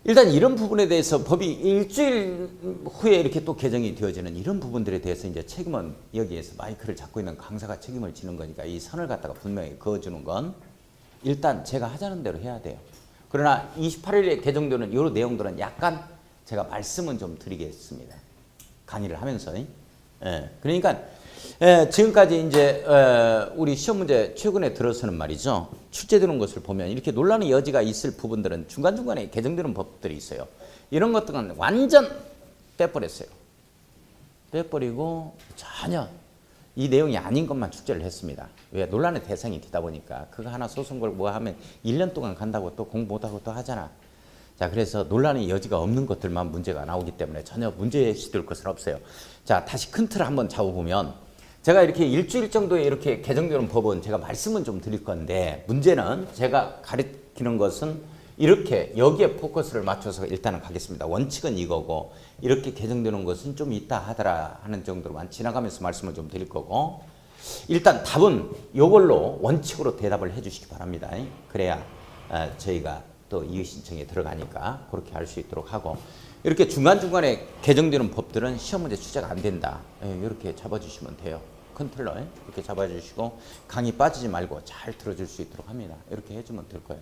Speaker 1: 일단 이런 부분에 대해서 법이 일주일 후에 이렇게 또 개정이 되어지는 이런 부분들에 대해서 이제 책임은 여기에서 마이크를 잡고 있는 강사가 책임을 지는 거니까 이 선을 갖다가 분명히 그어주는 건 일단 제가 하자는 대로 해야 돼요. 그러나 28일에 개정되는 이 내용들은 약간 제가 말씀은 좀 드리겠습니다. 강의를 하면서. 그러니까 지금까지 이제 우리 시험 문제 최근에 들어서는 말이죠. 출제되는 것을 보면 이렇게 논란의 여지가 있을 부분들은 중간중간에 개정되는 법들이 있어요. 이런 것들은 완전 빼버렸어요. 빼버리고 전혀 이 내용이 아닌 것만 출제를 했습니다. 왜? 논란의 대상이 되다 보니까 그거 하나 소송 걸고 뭐 하면 1년 동안 간다고 또 공부 못하고 또 하잖아. 자, 그래서 논란의 여지가 없는 것들만 문제가 나오기 때문에 전혀 문제시될 것은 없어요. 자, 다시 큰 틀을 한번 잡아보면 제가 이렇게 일주일 정도에 이렇게 개정되는 법은 제가 말씀은 좀 드릴 건데 문제는 제가 가르치는 것은 이렇게 여기에 포커스를 맞춰서 일단은 가겠습니다. 원칙은 이거고 이렇게 개정되는 것은 좀 있다 하더라 하는 정도로만 지나가면서 말씀을 좀 드릴 거고 일단 답은 이걸로 원칙으로 대답을 해 주시기 바랍니다. 그래야 저희가 또 이의 신청에 들어가니까 그렇게 할 수 있도록 하고 이렇게 중간중간에 개정되는 법들은 시험 문제 출제가 안 된다. 이렇게 잡아주시면 돼요. 컨트롤러 이렇게 잡아주시고 강의 빠지지 말고 잘 들어줄 수 있도록 합니다. 이렇게 해주면 될 거예요.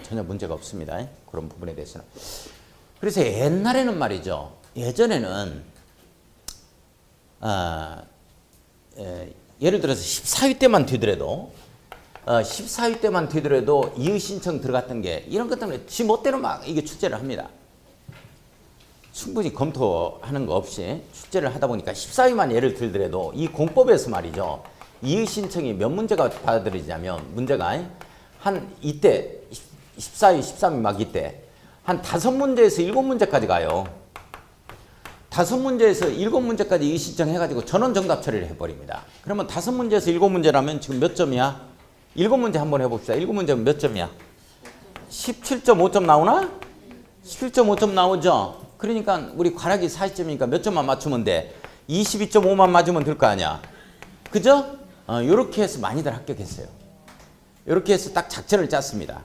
Speaker 1: 전혀 문제가 없습니다. 그런 부분에 대해서는. 그래서 옛날에는 말이죠. 예전에는 예를 들어서 14위 때만 뒤더라도 14위 때만 뒤더라도 이의 신청 들어갔던 게 이런 것 때문에 지 멋대로 막 이게 출제를 합니다. 충분히 검토하는 거 없이 출제를 하다 보니까 14위만 예를 들더라도 이 공법에서 말이죠. 이의 신청이 몇 문제가 받아들이냐면 문제가 한 이때 14위, 13위 막 이때 한 5문제에서 7문제까지 가요. 5문제에서 7문제까지 이의 신청해가지고 전원 정답 처리를 해버립니다. 그러면 5문제에서 7문제라면 지금 몇 점이야? 7문제 한번 해봅시다. 7문제면 몇 점이야? 17.5점 나오나? 17.5점 나오죠? 그러니까 우리 과락이 40점이니까 몇 점만 맞추면 돼? 22.5만 맞으면 될 거 아니야? 그죠? 이렇게 해서 많이들 합격했어요. 이렇게 해서 딱 작전을 짰습니다.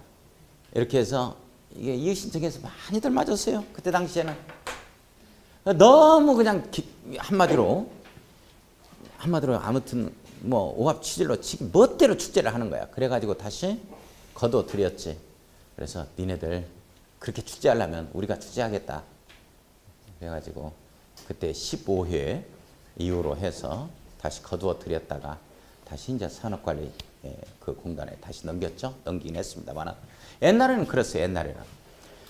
Speaker 1: 이렇게 해서 이게 이의 신청해서 많이들 맞았어요. 그때 당시에는. 너무 그냥 한마디로 아무튼 뭐 오합 취질로 치기 멋대로 출제를 하는 거야. 그래가지고 다시 거둬들였지. 그래서 니네들 그렇게 출제하려면 우리가 출제하겠다. 그래가지고 그때 15회 이후로 해서 다시 거두어들였다가 다시 이제 산업관리 그 공단에 다시 넘겼죠. 넘기긴 했습니다만 옛날에는 그랬어요. 옛날에는.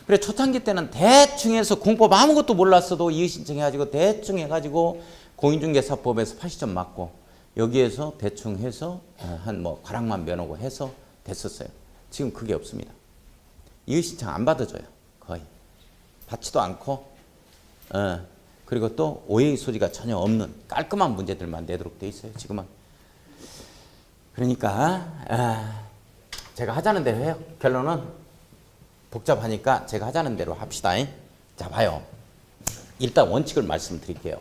Speaker 1: 그래 초창기 때는 대충 해서 공법 아무것도 몰랐어도 이의 신청해가지고 대충 해가지고 공인중개사법에서 80점 맞고 여기에서 대충 해서 한 뭐 과락만 면하고 해서 됐었어요. 지금 그게 없습니다. 이의 신청 안 받아줘요. 거의. 받지도 않고 그리고 또 오해의 소지가 전혀 없는 깔끔한 문제들만 내도록 돼 있어요. 지금은. 그러니까 제가 하자는 대로 해요. 결론은 복잡하니까 제가 하자는 대로 합시다. 자 봐요. 일단 원칙을 말씀드릴게요.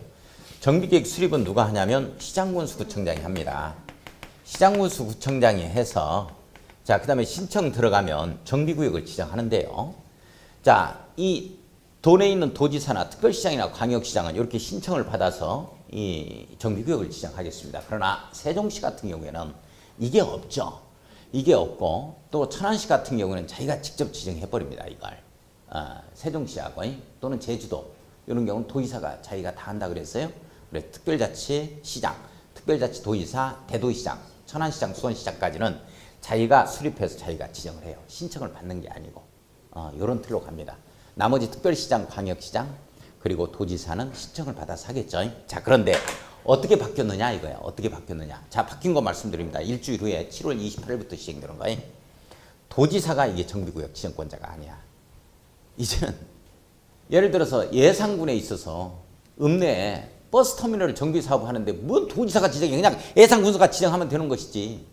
Speaker 1: 정비계획 수립은 누가 하냐면 시장군수구청장이 합니다. 시장군수구청장이 해서 자 그다음에 신청 들어가면 정비구역을 지정하는데요. 자 이 도내에 있는 도지사나 특별시장이나 광역시장은 이렇게 신청을 받아서 이 정비구역을 지정하겠습니다. 그러나 세종시 같은 경우에는 이게 없죠. 이게 없고 또 천안시 같은 경우는 자기가 직접 지정해버립니다. 이걸. 세종시하고 또는 제주도 이런 경우는 도지사가 자기가 다 한다 그랬어요. 그래 특별자치 시장, 특별자치 도지사, 대도시장, 천안시장, 수원시장까지는 자기가 수립해서 자기가 지정을 해요. 신청을 받는 게 아니고 이런 틀로 갑니다. 나머지 특별시장, 광역시장 그리고 도지사는 신청을 받아서 하겠죠. 자 그런데 어떻게 바뀌었느냐 이거예요. 어떻게 바뀌었느냐. 자 바뀐 거 말씀드립니다. 일주일 후에 7월 28일부터 시행되는 거예요. 도지사가 이게 정비구역 지정권자가 아니야. 이제는 예를 들어서 예산군에 있어서 읍내에 버스터미널 정비사업 하는데 뭔 도지사가 지정해. 그냥 예산군수가 지정하면 되는 것이지.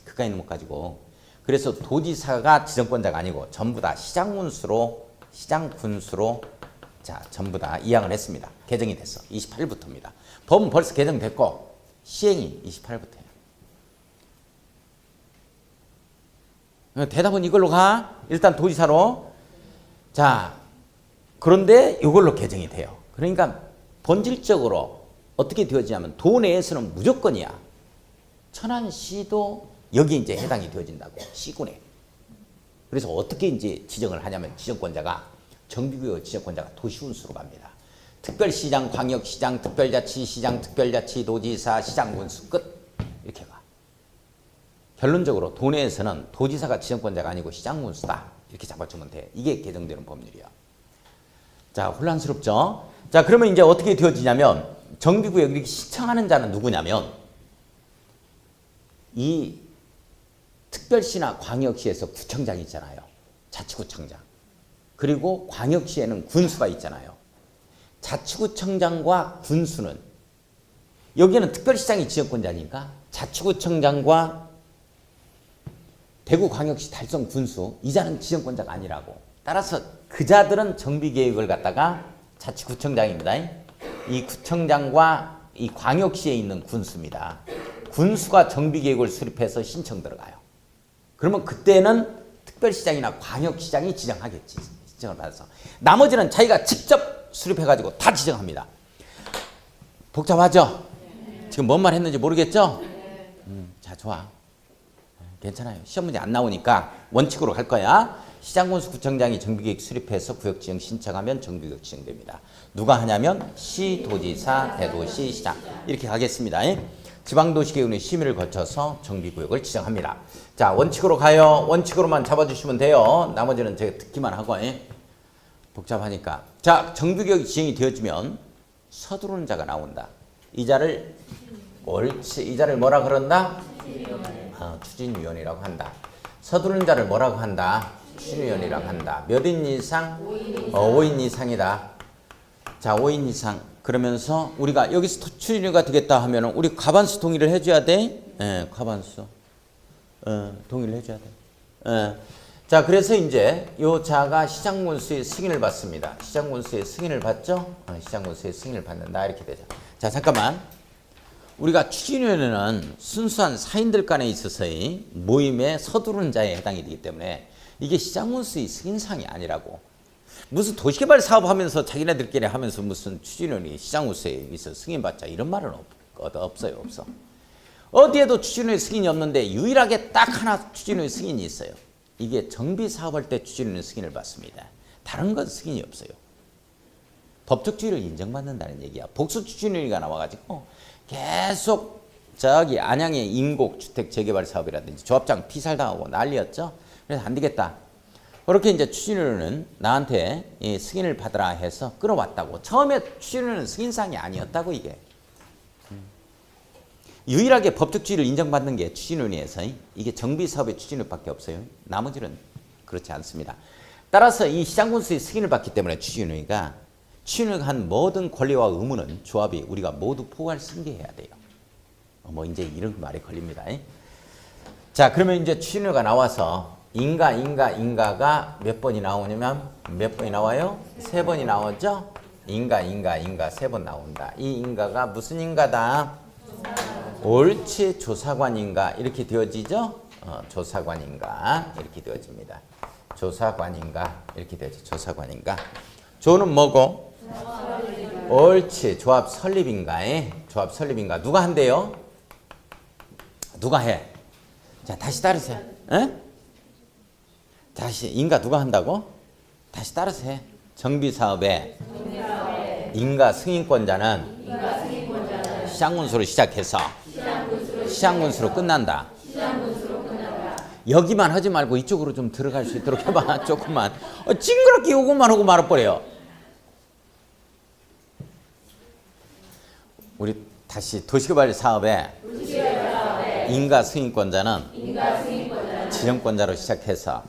Speaker 1: 그까이는 못 가지고. 그래서 도지사가 지정권자가 아니고 전부 다 시장군수로 자 전부 다 이양을 했습니다. 개정이 됐어. 28일부터입니다. 법은 벌써 개정됐고 시행이 28일부터예요. 대답은 이걸로 가. 일단 도지사로. 자 그런데 이걸로 개정이 돼요. 그러니까 본질적으로 어떻게 되어지냐면 도내에서는 무조건이야. 천안시도 여기 이제 해당이 되어진다고. 시군에. 그래서 어떻게 이제 지정을 하냐면 지정권자가 정비구역 지정권자가 도시군수로 갑니다. 특별시장, 광역시장, 특별자치시장, 특별자치도지사, 시장군수 끝 이렇게 가. 결론적으로 도내에서는 도지사가 지정권자가 아니고 시장군수다 이렇게 잡아주면 돼. 이게 개정되는 법률이야. 자 혼란스럽죠? 자 그러면 이제 어떻게 되어지냐면 정비구역 이렇게 신청하는 자는 누구냐면 이 특별시나 광역시에서 구청장이 있잖아요. 자치구청장. 그리고 광역시에는 군수가 있잖아요. 자치구청장과 군수는 여기는 특별시장이 지정권자니까 자치구청장과 대구광역시 달성 군수 이자는 지정권자가 아니라고. 따라서 그 자들은 정비계획을 갖다가 자치구청장입니다. 이 구청장과 이 광역시에 있는 군수입니다. 군수가 정비계획을 수립해서 신청 들어가요. 그러면 그때는 특별시장이나 광역시장이 지정하겠지. 지정을 받아서. 나머지는 자기가 직접 수립해가지고 다 지정합니다. 복잡하죠? 지금 뭔 말 했는지 모르겠죠? 자, 좋아. 괜찮아요. 시험 문제 안 나오니까 원칙으로 갈 거야. 시장군수구청장이 정비계획 수립해서 구역 지정 신청하면 정비구역 지정됩니다. 누가 하냐면 시도지사, 대도시, 시장 이렇게 가겠습니다. 지방도시계획의 심의를 거쳐서 정비구역을 지정합니다. 자, 원칙으로 가요. 원칙으로만 잡아주시면 돼요. 나머지는 제가 듣기만 하고 복잡하니까. 자, 정비구역이 지정이 되어지면 서두르는 자가 나온다. 이 자를 옳지. 이 자를 뭐라 그런다? 추진위원이라고 한다. 서두르는 자를 뭐라고 한다? 추진위원이라고 한다. 몇 인 이상? 5인 이상이다. 자, 5인 이상. 그러면서 우리가 여기서 추진위가 되겠다 하면 우리 과반수 동의를 해줘야 돼. 과반수. 동의를 해줘야 돼. 자, 그래서 이제 요 자가 시장군수의 승인을 받습니다. 시장군수의 승인을 받죠? 시장군수의 승인을 받는다. 이렇게 되죠. 자, 잠깐만. 우리가 추진위원회는 순수한 사인들 간에 있어서의 모임에 서두르는 자에 해당이 되기 때문에 이게 시장군수의 승인상이 아니라고. 무슨 도시개발 사업하면서 자기네들끼리 하면서 무슨 추진위원회 시장군수에 있어 승인받자 이런 말은 없어요. 없어. 어디에도 추진위원회 승인이 없는데 유일하게 딱 하나 추진위원회 승인이 있어요. 이게 정비사업할 때 추진위원회 승인을 받습니다. 다른 건 승인이 없어요. 법적 지위를 인정받는다는 얘기야. 복수 추진위원회가 나와가지고 계속 저기 안양의 인곡 주택 재개발 사업이라든지 조합장 피살당하고 난리였죠. 그래서 안 되겠다. 그렇게 이제 추진위원회는 나한테 승인을 받으라 해서 끌어왔다고. 처음에 추진위원회는 승인상이 아니었다고 이게. 유일하게 법적 지위를 인정받는 게 추진위원회에서 이게 정비사업의 추진위원회밖에 없어요. 나머지는 그렇지 않습니다. 따라서 이 시장군수의 승인을 받기 때문에 추진위원회가 한 모든 권리와 의무는 조합이 우리가 모두 포괄 승계해야 돼요. 뭐 이제 이런 말이 걸립니다. 자, 그러면 이제 추진위가 나와서 인가가 몇 번이 나오냐면 몇 번이 나와요? 3번이 나오죠? 인가 3번 나온다. 이 인가가 무슨 인가다? 옳지, 조사관인가 이렇게 되어지죠? 조사관인가 이렇게 되어집니다. 조사관인가 이렇게 되어지. 조사관인가. 조는 뭐고? 옳지, 조합 설립인가에 조합 설립인가. 누가 한대요? 누가 해? 자, 다시 따르세요. 다시 인가 누가 한다고? 다시 따라서 해. 정비사업의 인가 승인권자는 시장군수로 시작해서 시장군수로 끝난다. 여기만 하지 말고 이쪽으로 좀 들어갈 수 있도록 해봐. 조금만. 징그럽게 요것만 하고 말아버려. 우리 다시 도시개발 사업의 인가 승인권자는 지정권자로 시작해서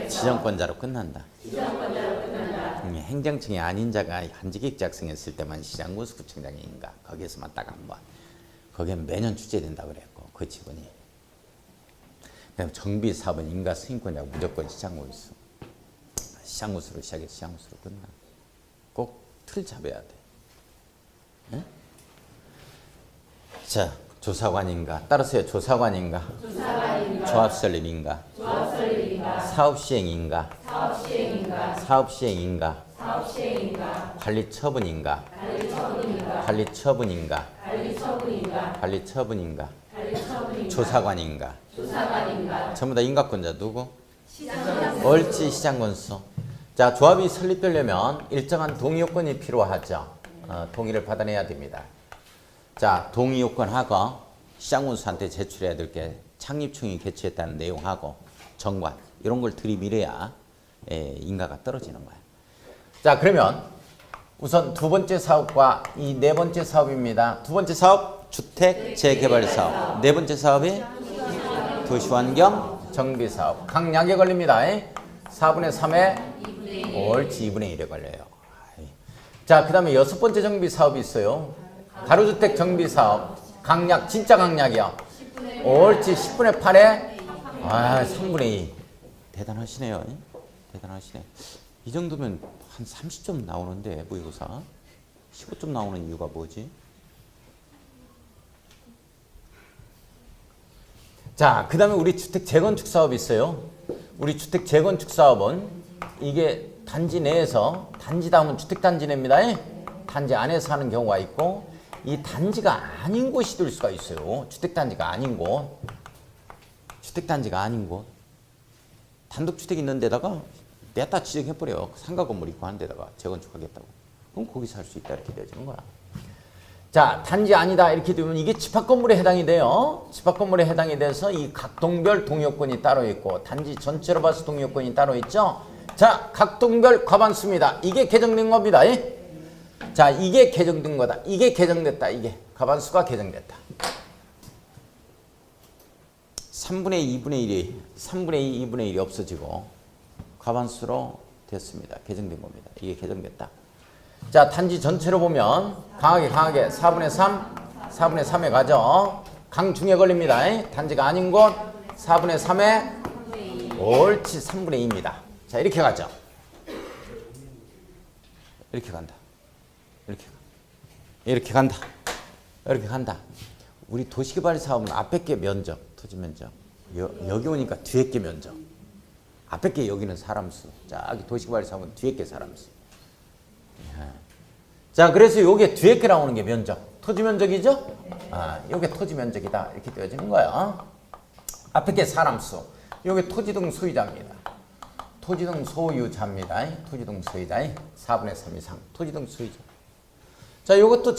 Speaker 1: 지정권자로 끝난다. 행정청이 아닌 자가 한직익 작성했을 때만 시장군수 구청장인가 거기에서만 딱 한 번. 거기는 매년 출제된다 그랬고 그 직원이. 그다음 정비사업은 인가 승인권자고 무조건 시장군수. 시장군수로 시작해서 시장군수로 끝나. 꼭 틀 잡아야 돼. 네? 자, 조사관인가 따라서요. 조사관인가 조합설립인가 사업시행인가 사업시행인가 관리처분인가 관리처분인가 조사관인가 전부 다 인가권자 누구? 옳지, 시장군수. 자, 조합이 설립되려면 일정한 동의요건이 필요하죠. 동의를 받아내야 됩니다. 자, 동의요건하고 시장군수한테 제출해야 될 게 창립청이 개최했다는 내용하고 정관 이런 걸 들이밀어야 인가가 떨어지는 거야. 자, 그러면 우선 두 번째 사업과 이 네 번째 사업입니다. 두 번째 사업 주택 재개발 사업. 네 번째 사업이 도시환경 정비 사업. 강약에 걸립니다. 4분의 3에 옳지 2분의 1에 걸려요. 자, 그 다음에 여섯 번째 정비 사업이 있어요. 가로주택 정비 사업. 강약 진짜 강약이야. 옳지 10분의 8에 3분의 2. 대단하시네요. 대단하시네. 이 정도면 한 30점 나오는데 모의고사 15점 나오는 이유가 뭐지? 자, 그 다음에 우리 주택 재건축 사업이 있어요. 우리 주택 재건축 사업은 이게 단지 내에서, 단지 다음은 주택단지 내입니다. 단지 안에서 하는 경우가 있고 이 단지가 아닌 곳이 될 수가 있어요. 주택단지가 아닌 곳. 주택단지가 아닌 곳. 단독주택 있는 데다가 냈다 지정해버려. 상가 건물 있고 하는 데다가 재건축하겠다고. 그럼 거기서 할 수 있다 이렇게 되어지는 거야. 자, 단지 아니다 이렇게 되면 이게 집합건물에 해당이 돼요. 집합건물에 해당이 돼서 이 각 동별 동요권이 따로 있고 단지 전체로 봐서 동요권이 따로 있죠. 자, 각 동별 과반수입니다. 이게 개정된 겁니다. 자, 이게 개정된 거다. 이게 개정됐다. 이게 과반수가 개정됐다. 3분의 2분의 1이 3분의 2, 2분의 1이 없어지고 과반수로 됐습니다. 개정된 겁니다. 이게 개정됐다. 자, 단지 전체로 보면 강하게 4분의 3, 4분의 3에 가죠. 강중에 걸립니다. 단지가 아닌 곳 4분의 3에 옳지 3분의 2입니다. 자, 이렇게 가죠. 이렇게 간다. 이렇게 간다. 이렇게 간다. 우리 도시개발 사업은 앞에 게 면적, 토지 면적. 여기 오니까 뒤에 게 면적. 앞에 게 여기는 사람 수. 자, 도시개발 사업은 뒤에 게 사람 수. 자, 그래서 요게 뒤에 게 나오는 게 면적. 토지 면적이죠? 요게 토지 면적이다. 이렇게 되어지는 거예요. 앞에 게 사람 수. 요게 토지 등 소유자입니다. 토지 등 소유자입니다. 토지 등 소유자. 4분의 3 이상. 토지 등 소유자. 자, 요것도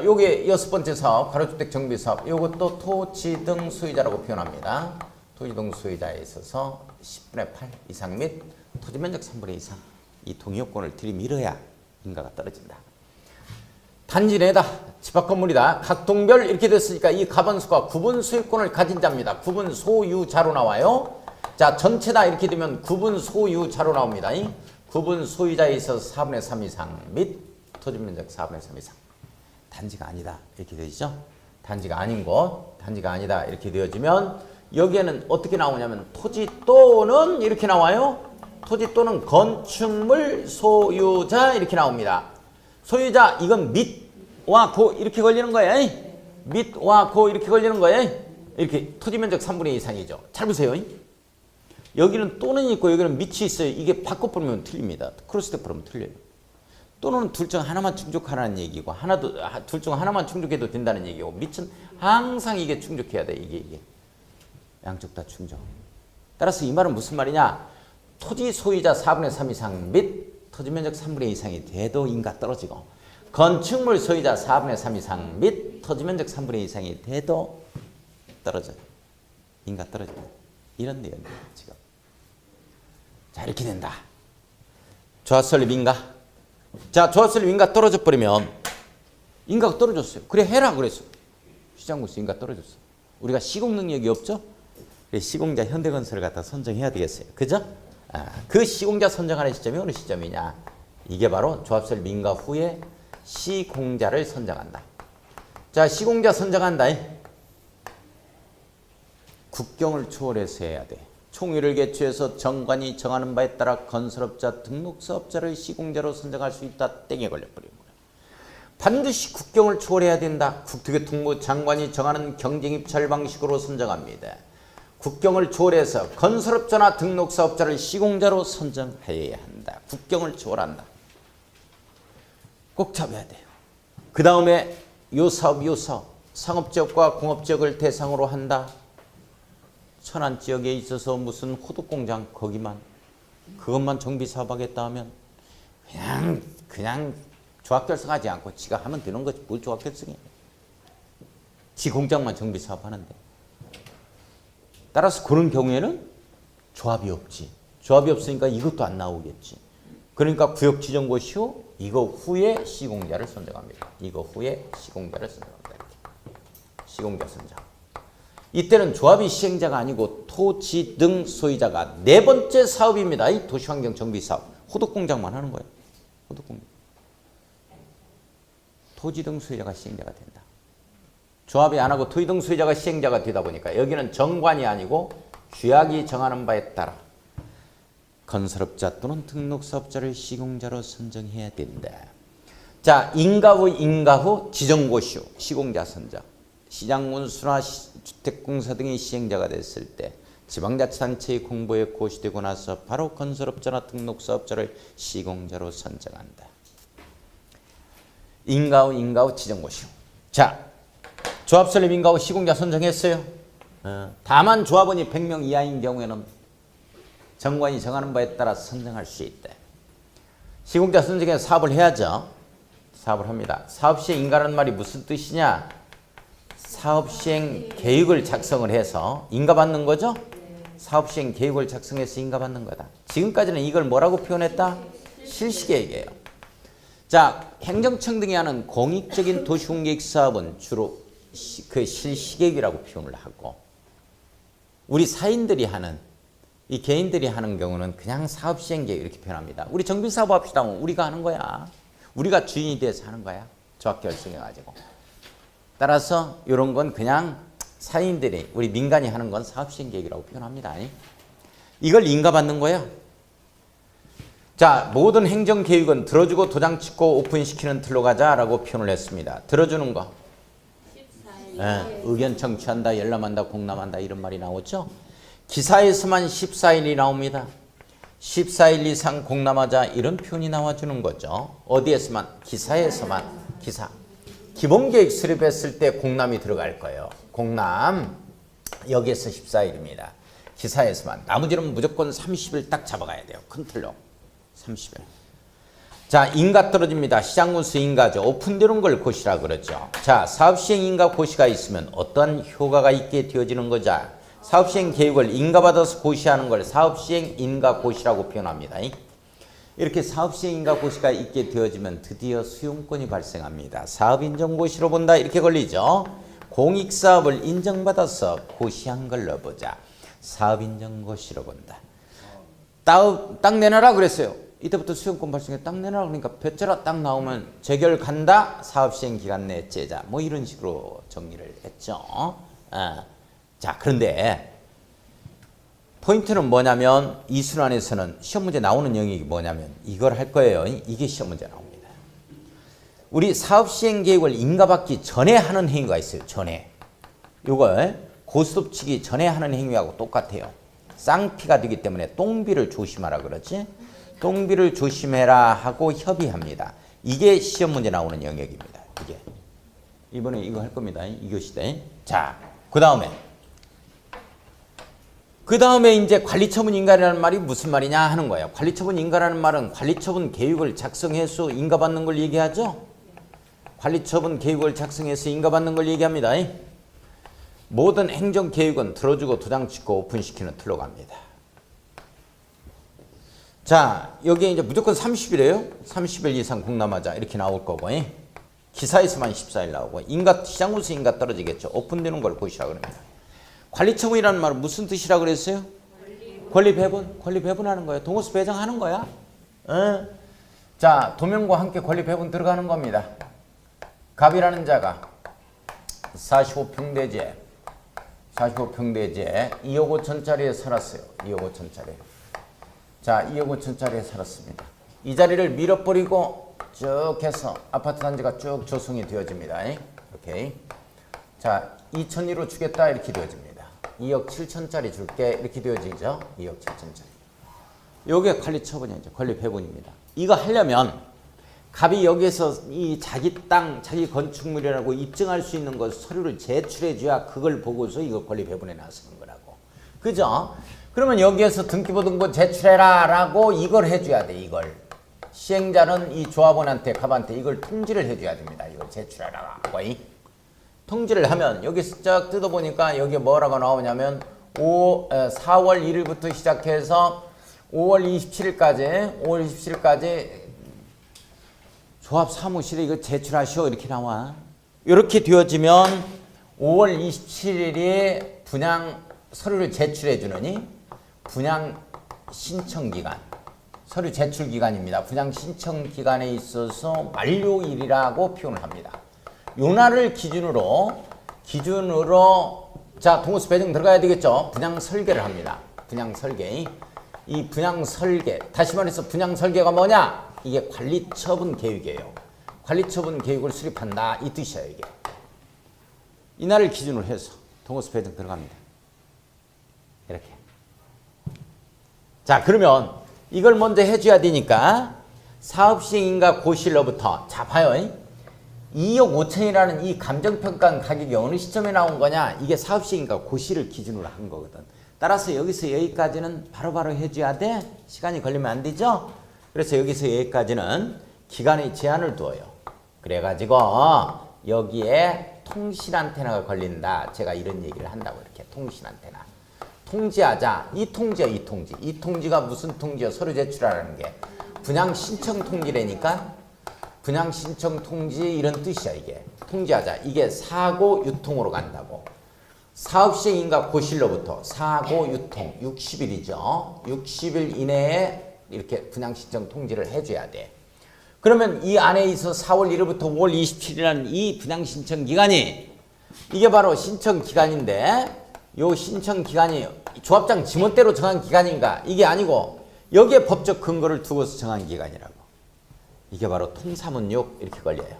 Speaker 1: 요게 6번째 사업, 가로주택 정비 사업. 요것도 토지 등 소유자라고 표현합니다. 토지 등 소유자에 있어서 10분의 8 이상 및 토지 면적 3분의 2 이상. 이 동의요건을 들이밀어야 인가가 떨어진다. 단지 내다, 집합 건물이다. 각 동별 이렇게 됐으니까 이 가반수가 구분 소유권을 가진 자입니다. 구분 소유자로 나와요. 자, 전체다 이렇게 되면 구분 소유자로 나옵니다. 구분 소유자에 있어서 4분의 3 이상 및 토지 면적 4분의 3 이상. 단지가 아니다 이렇게 되죠. 단지가 아닌 곳, 단지가 아니다 이렇게 되어지면 여기에는 어떻게 나오냐면 토지 또는 이렇게 나와요. 토지 또는 건축물 소유자 이렇게 나옵니다. 소유자 이건 밑와 고 이렇게 걸리는 거예요. 밑와 고 이렇게 걸리는 거예요. 이렇게 토지 면적 3분의 2 이상이죠. 잘 보세요. 여기는 또는 있고 여기는 밑이 있어요. 이게 바꿔 보면 틀립니다. 크로스tek 보면 틀려요. 또는 둘 중 하나만 충족하라는 얘기고 둘 중 하나만 충족해도 된다는 얘기고 밑은 항상 이게 충족해야 돼. 이게 양쪽 다 충족. 따라서 이 말은 무슨 말이냐? 토지 소유자 4분의 3 이상 및 토지 면적 3분의 2 이상이 돼도 인가 떨어지고 건축물 소유자 4분의 3 이상 및 토지 면적 3분의 2 이상이 돼도 떨어져요. 인가 떨어져요. 이런 내용이에요. 지금. 자, 이렇게 된다. 조합설립 인가. 자, 조합설립 인가 떨어져 버리면 인가가 떨어졌어요. 그래 해라 그랬어. 시장구에서 인가 떨어졌어. 우리가 시공 능력이 없죠? 그래 시공자 현대건설을 갖다 선정해야 되겠어요. 그죠? 그 시공자 선정하는 시점이 어느 시점이냐? 이게 바로 조합설립 인가 후에 시공자를 선정한다. 자, 시공자 선정한다. 국경을 초월해서 해야 돼. 총회를 개최해서 정관이 정하는 바에 따라 건설업자, 등록사업자를 시공자로 선정할 수 있다. 땡에 걸려버리는 거야. 반드시 국경을 초월해야 된다. 국토교통부 장관이 정하는 경쟁입찰 방식으로 선정합니다. 국경을 초월해서 건설업자나 등록사업자를 시공자로 선정해야 한다. 국경을 초월한다. 꼭 잡아야 돼요. 그 다음에 요 사업, 상업지역과 공업지역을 대상으로 한다. 천안지역에 있어서 무슨 호두공장 거기만 그것만 정비사업하겠다 하면 그냥 조합 결성하지 않고 지가 하면 되는 거지. 뭘 조합 결성해. 지 공장만 정비사업하는데. 따라서 그런 경우에는 조합이 없지. 조합이 없으니까 이것도 안 나오겠지. 그러니까 구역지정고시요. 이거 후에 시공자를 선정합니다. 이거 후에 시공자를 선정합니다. 이렇게. 시공자 선정. 이때는 조합이 시행자가 아니고 토지 등 소유자가 네 번째 사업입니다. 이 도시환경 정비사업. 호덕공장만 하는 거예요. 호덕공장. 토지 등 소유자가 시행자가 된다. 조합이 안 하고 토지 등 소유자가 시행자가 되다 보니까 여기는 정관이 아니고 규약이 정하는 바에 따라 건설업자 또는 등록사업자를 시공자로 선정해야 된다. 자, 인가 후 지정고시요. 시공자 선정. 시장운수나 주택공사 등의 시행자가 됐을 때 지방자치단체의 공보에 고시되고 나서 바로 건설업자나 등록사업자를 시공자로 선정한다. 인가후, 인가후, 지정고시로. 자, 조합 설립 인가후 시공자 선정했어요. 다만 조합원이 100명 이하인 경우에는 정관이 정하는 바에 따라 선정할 수 있대. 시공자 선정해서 사업을 해야죠. 사업을 합니다. 사업시행 인가라는 말이 무슨 뜻이냐? 사업시행 계획을 작성을 해서 인가받는 거죠? 사업시행 계획을 작성해서 인가받는 거다. 지금까지는 이걸 뭐라고 표현했다? 실시계획이에요. 자, 행정청 등이 하는 공익적인 도시공계획 사업은 주로 그 실시계획이라고 표현을 하고, 우리 사인들이 하는, 이 개인들이 하는 경우는 그냥 사업시행계획 이렇게 표현합니다. 우리 정비사업 합시다. 우리가 하는 거야. 우리가 주인이 돼서 하는 거야. 조합 결성해가지고. 따라서 이런 건 그냥 사인들이, 우리 민간이 하는 건 사업시행계획이라고 표현합니다. 이걸 인가받는 거야. 자, 모든 행정계획은 들어주고 도장 찍고 오픈시키는 틀로 가자라고 표현을 했습니다. 들어주는 거. 의견 청취한다, 열람한다, 공람한다 이런 말이 나오죠. 기사에서만 14일이 나옵니다. 14일 이상 공람하자 이런 표현이 나와주는 거죠. 어디에서만? 기사에서만. 기사. 기본계획 수립했을 때 공람이 들어갈 거예요. 공람 여기에서 14일입니다. 기사에서만. 나머지는 무조건 30일 딱 잡아가야 돼요. 큰 틀로. 30일. 자, 인가 떨어집니다. 시장군수 인가죠. 오픈되는 걸 고시라 그러죠. 자, 사업시행 인가 고시가 있으면 어떠한 효과가 있게 되어지는 거죠. 사업시행 계획을 인가받아서 고시하는 걸 사업시행 인가 고시라고 표현합니다. 이렇게 사업시행 인가 고시가 있게 되어지면 드디어 수용권이 발생합니다. 사업인정고시로 본다 이렇게 걸리죠. 공익사업을 인정받아서 고시한 걸로 보자. 사업인정고시로 본다. 딱 내놔라 그랬어요. 이때부터 수용권 발생해 딱 내놔라 그러니까 볕자락 딱 나오면 재결 간다. 사업시행 기간 내 제자. 뭐 이런 식으로 정리를 했죠. 자, 그런데 포인트는 뭐냐면 이 순환에서는 시험 문제 나오는 영역이 뭐냐면 이걸 할 거예요. 이게 시험 문제 나옵니다. 우리 사업시행 계획을 인가받기 전에 하는 행위가 있어요. 전에. 이걸 고스톱 치기 전에 하는 행위하고 똑같아요. 쌍피가 되기 때문에 똥비를 조심하라 그러지. 똥비를 조심해라 하고 협의합니다. 이게 시험 문제 나오는 영역입니다. 이게. 이번에 이거 할 겁니다. 2교시 때. 자, 그 다음에 이제 관리처분 인가라는 말이 무슨 말이냐 하는 거예요. 관리처분 인가라는 말은 관리처분 계획을 작성해서 인가받는 걸 얘기하죠. 관리처분 계획을 작성해서 인가받는 걸 얘기합니다. 모든 행정계획은 들어주고 도장 찍고 오픈시키는 틀로 갑니다. 자, 여기에 이제 무조건 30일이에요. 30일 이상 공람하자 이렇게 나올 거고, 기사에서만 14일 나오고, 인가 시장군수 인가 떨어지겠죠. 오픈되는 걸 고시라 그럽니다. 관리처분이라는 말은 무슨 뜻이라 그랬어요? 권리 배분. 권리 배분하는 거예요. 동호수 배정하는 거야. 자, 도면과 함께 권리 배분 들어가는 겁니다. 갑이라는 자가 45평대지에 2억 5천짜리에 살았어요. 2억 5천짜리. 자, 2억 5천짜리에 살았습니다. 이 자리를 밀어버리고 쭉 해서 아파트 단지가 쭉 조성이 되어집니다. 이렇게. 자, 2천리로 주겠다 이렇게 되어집니다. 2억 7천짜리 줄게 이렇게 되어지죠. 2억 7천짜리. 요게 관리처분이죠. 권리 배분입니다. 이거 하려면 갑이 여기에서 이 자기 땅, 자기 건축물이라고 입증할 수 있는 것 서류를 제출해 줘야 그걸 보고서 이거 권리 배분에 나서는 거라고. 그죠? 그러면 여기에서 등기부등본 제출해라 라고 이걸 해줘야 돼. 이걸. 시행자는 이 조합원한테 갑한테 이걸 통지를 해줘야 됩니다. 이걸 제출해라 하고. 통지를 하면 여기서 쫙 뜯어보니까 여기에 뭐라고 나오냐면 4월 1일부터 시작해서 5월 27일까지 조합 사무실에 이거 제출하시오 이렇게 나와. 이렇게 되어지면 5월 27일에 분양 서류를 제출해 주느니 분양 신청 기간, 서류 제출 기간입니다. 분양 신청 기간에 있어서 만료일이라고 표현을 합니다. 요 날을 기준으로 자, 동호수 배정 들어가야 되겠죠. 분양 설계를 합니다. 분양 설계. 이 분양 설계, 다시 말해서 분양 설계가 뭐냐? 이게 관리처분 계획이에요. 관리처분 계획을 수립한다 이 뜻이야 이게. 이 날을 기준으로 해서 동호수 배정 들어갑니다. 이렇게. 자, 그러면 이걸 먼저 해줘야 되니까 사업시행인가 고시일로부터, 자 봐요. 2억 5천이라는 이 감정평가 가격이 어느 시점에 나온 거냐? 이게 사업시행인가 고시를 기준으로 한 거거든. 따라서 여기서 여기까지는 바로바로 해줘야 돼. 시간이 걸리면 안 되죠? 그래서 여기서 여기까지는 기간의 제한을 두어요. 그래가지고 여기에 통신 안테나가 걸린다. 제가 이런 얘기를 한다고 이렇게 통신 안테나. 통지하자. 이 통지야, 이 통지. 이 통지가 무슨 통지야? 서류 제출하라는 게. 분양 신청 통지라니까. 분양 신청 통지 이런 뜻이야 이게. 통지하자. 이게 사고 유통으로 간다고. 사업시행인가 고실로부터 사고 유통 60일이죠. 60일 이내에 이렇게 분양 신청 통지를 해줘야 돼. 그러면 이 안에 있어 4월 1일부터 5월 27일이라는 이 분양 신청 기간이 이게 바로 신청 기간인데 요 신청 기간이 조합장 지멋대로 정한 기간인가? 이게 아니고 여기에 법적 근거를 두고서 정한 기간이라고. 이게 바로 통사문육 이렇게 걸려요.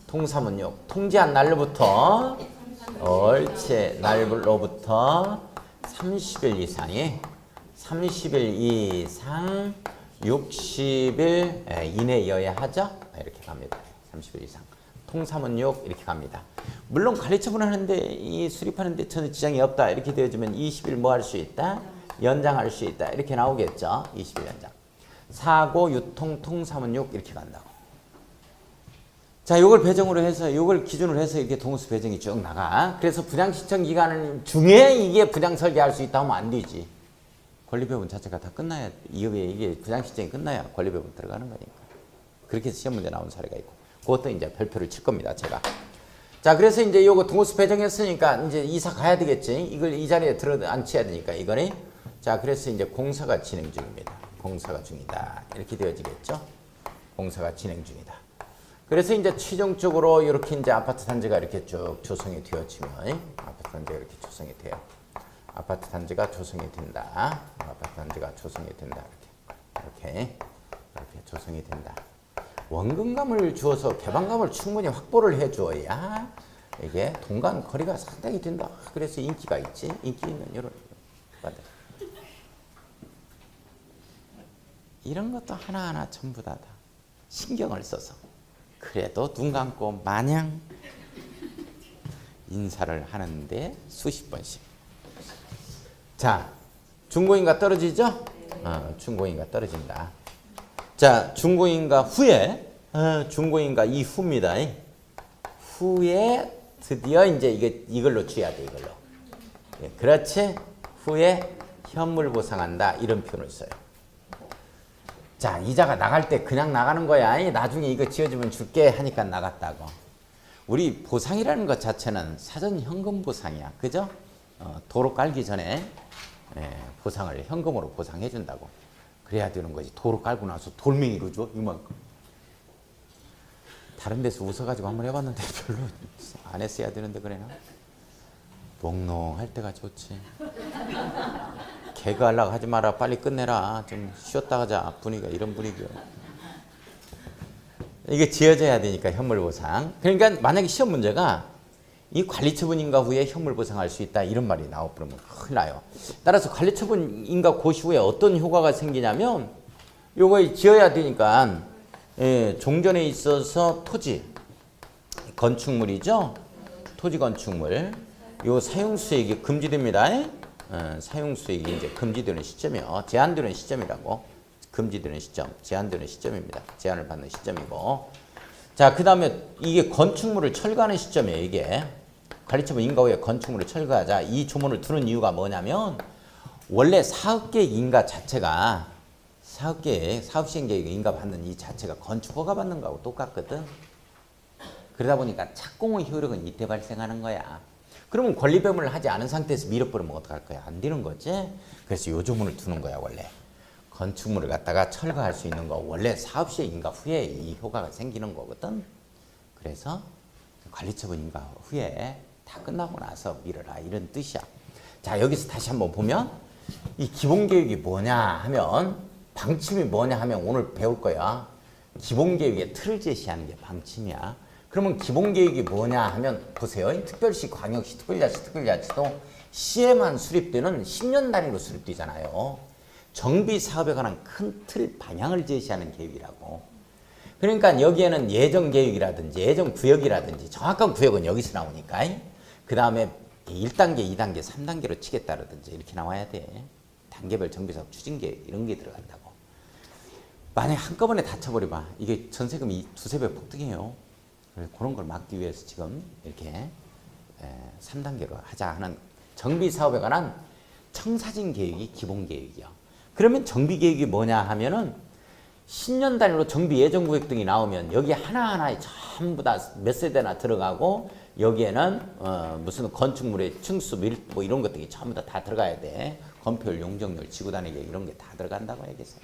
Speaker 1: 통사문육 통지한 날로부터 옳지 날로부터 30일 이상이 30일 이상 60일 이내여야 하죠. 이렇게 갑니다. 30일 이상 통사문육 이렇게 갑니다. 물론 가래처분 하는데 이 수립하는데 전혀 지장이 없다 이렇게 되어주면 20일 뭐 할 수 있다? 연장할 수 있다 이렇게 나오겠죠. 20일 연장. 사고 유통 통사문육 이렇게 간다고. 자, 요걸 배정으로 해서 요걸 기준으로 해서 이렇게 동수 배정이 쭉 나가. 그래서 분양 신청 기간 중에 이게 분양 설계할 수 있다 하면 안 되지. 권리배분 자체가 다 끝나야 이게 분양 신청이 끝나야 권리배분 들어가는 거니까. 그렇게 해서 시험 문제 나온 사례가 있고. 그것도 이제 별표를 칠 겁니다, 제가. 자, 그래서 이제 요거 동호수 배정했으니까 이제 이사 가야 되겠지. 이걸 이 자리에 들어 앉혀야 되니까 이거는. 자, 그래서 이제 공사가 진행 중입니다. 공사가 중이다. 이렇게 되어지겠죠. 공사가 진행 중이다. 그래서 이제 최종적으로 이렇게 이제 아파트 단지가 이렇게 쭉 조성이 되어지면 아파트 단지가 이렇게 조성이 돼요. 아파트 단지가 조성이 된다. 아파트 단지가 조성이 된다. 이렇게 조성이 된다. 원근감을 주어서 개방감을 충분히 확보를 해줘야 이게 동간 거리가 상당히 된다. 그래서 인기가 있지. 인기 있는 이런 것도 하나하나 전부 다 신경을 써서 그래도 눈 감고 마냥 인사를 하는데 수십 번씩. 자, 중고인가 떨어지죠? 중고인가 떨어진다. 자, 중고인가 후에, 중고인가 이후입니다. 후에 드디어 이제 이걸로 줘야 돼, 이걸로. 예, 그렇지? 후에 현물 보상한다. 이런 표현을 써요. 자, 이자가 나갈 때 그냥 나가는 거야. 나중에 이거 지어주면 줄게 하니까 나갔다고. 우리 보상이라는 것 자체는 사전 현금 보상이야. 그죠? 도로 깔기 전에 보상을 현금으로 보상해 준다고. 그래야 되는 거지. 도로 깔고 나서 돌멩이로 줘? 이만큼. 다른 데서 웃어가지고 한번 해봤는데 별로 안 했어야 되는데 그래나? 몽롱할 때가 좋지. 개그 하려고 하지 마라. 빨리 끝내라. 좀 쉬었다 가자. 분위기가 이런 분위기요. 이게 지어져야 되니까 현물보상. 그러니까 만약에 시험 문제가 이 관리처분인가 후에 현물보상할 수 있다 이런 말이 나와버리면 큰일 나요. 따라서 관리처분인가 고시 후에 어떤 효과가 생기냐면 요거 지어야 되니까 종전에 있어서 토지 건축물이죠. 토지 건축물 요 사용수익이 금지됩니다. 사용수익이 이제 금지되는 시점이요. 제한되는 시점이라고. 금지되는 시점, 제한되는 시점입니다. 제한을 받는 시점이고. 자, 그 다음에 이게 건축물을 철거하는 시점이에요. 이게 관리처분 인가 후에 건축물을 철거하자. 이 조문을 두는 이유가 뭐냐면 원래 사업계획 인가 자체가 사업계획, 사업시행계획 인가 받는 이 자체가 건축허가 받는 거하고 똑같거든. 그러다 보니까 착공의 효력은 이때 발생하는 거야. 그러면 권리배분을 하지 않은 상태에서 밀어버리면 어떡할 거야? 안 되는 거지? 그래서 요 조문을 두는 거야, 원래. 건축물을 갖다가 철거할 수 있는 거 원래 사업시행 인가 후에 이 효과가 생기는 거거든. 그래서 관리처분 인가 후에 다 끝나고 나서 밀어라 이런 뜻이야. 자, 여기서 다시 한번 보면 이 기본계획이 뭐냐 하면 방침이 뭐냐 하면 오늘 배울 거야. 기본계획의 틀을 제시하는 게 방침이야. 그러면 기본계획이 뭐냐 하면 보세요. 특별시, 광역시, 특별자치, 특별자치도 시에만 수립되는 10년 단위로 수립되잖아요. 정비 사업에 관한 큰 틀 방향을 제시하는 계획이라고. 그러니까 여기에는 예정계획이라든지 예정구역이라든지 정확한 구역은 여기서 나오니까 그 다음에 1단계, 2단계, 3단계로 치겠다라든지 이렇게 나와야 돼. 단계별 정비사업 추진계획 이런 게 들어간다고. 만약에 한꺼번에 다 쳐버려봐. 이게 전세금이 두세 배 폭등해요. 그런 걸 막기 위해서 지금 이렇게 3단계로 하자 하는 정비사업에 관한 청사진 계획이 기본 계획이요. 그러면 정비 계획이 뭐냐 하면은 10년 단위로 정비 예정구역 등이 나오면 여기 하나하나에 전부 다 몇 세대나 들어가고 여기에는 무슨 건축물의 층수, 밀도 뭐 이런 것들이 전부 다 들어가야 돼. 건폐율, 용적률, 지구단위 계획 이런 게 다 들어간다고 얘기했어요.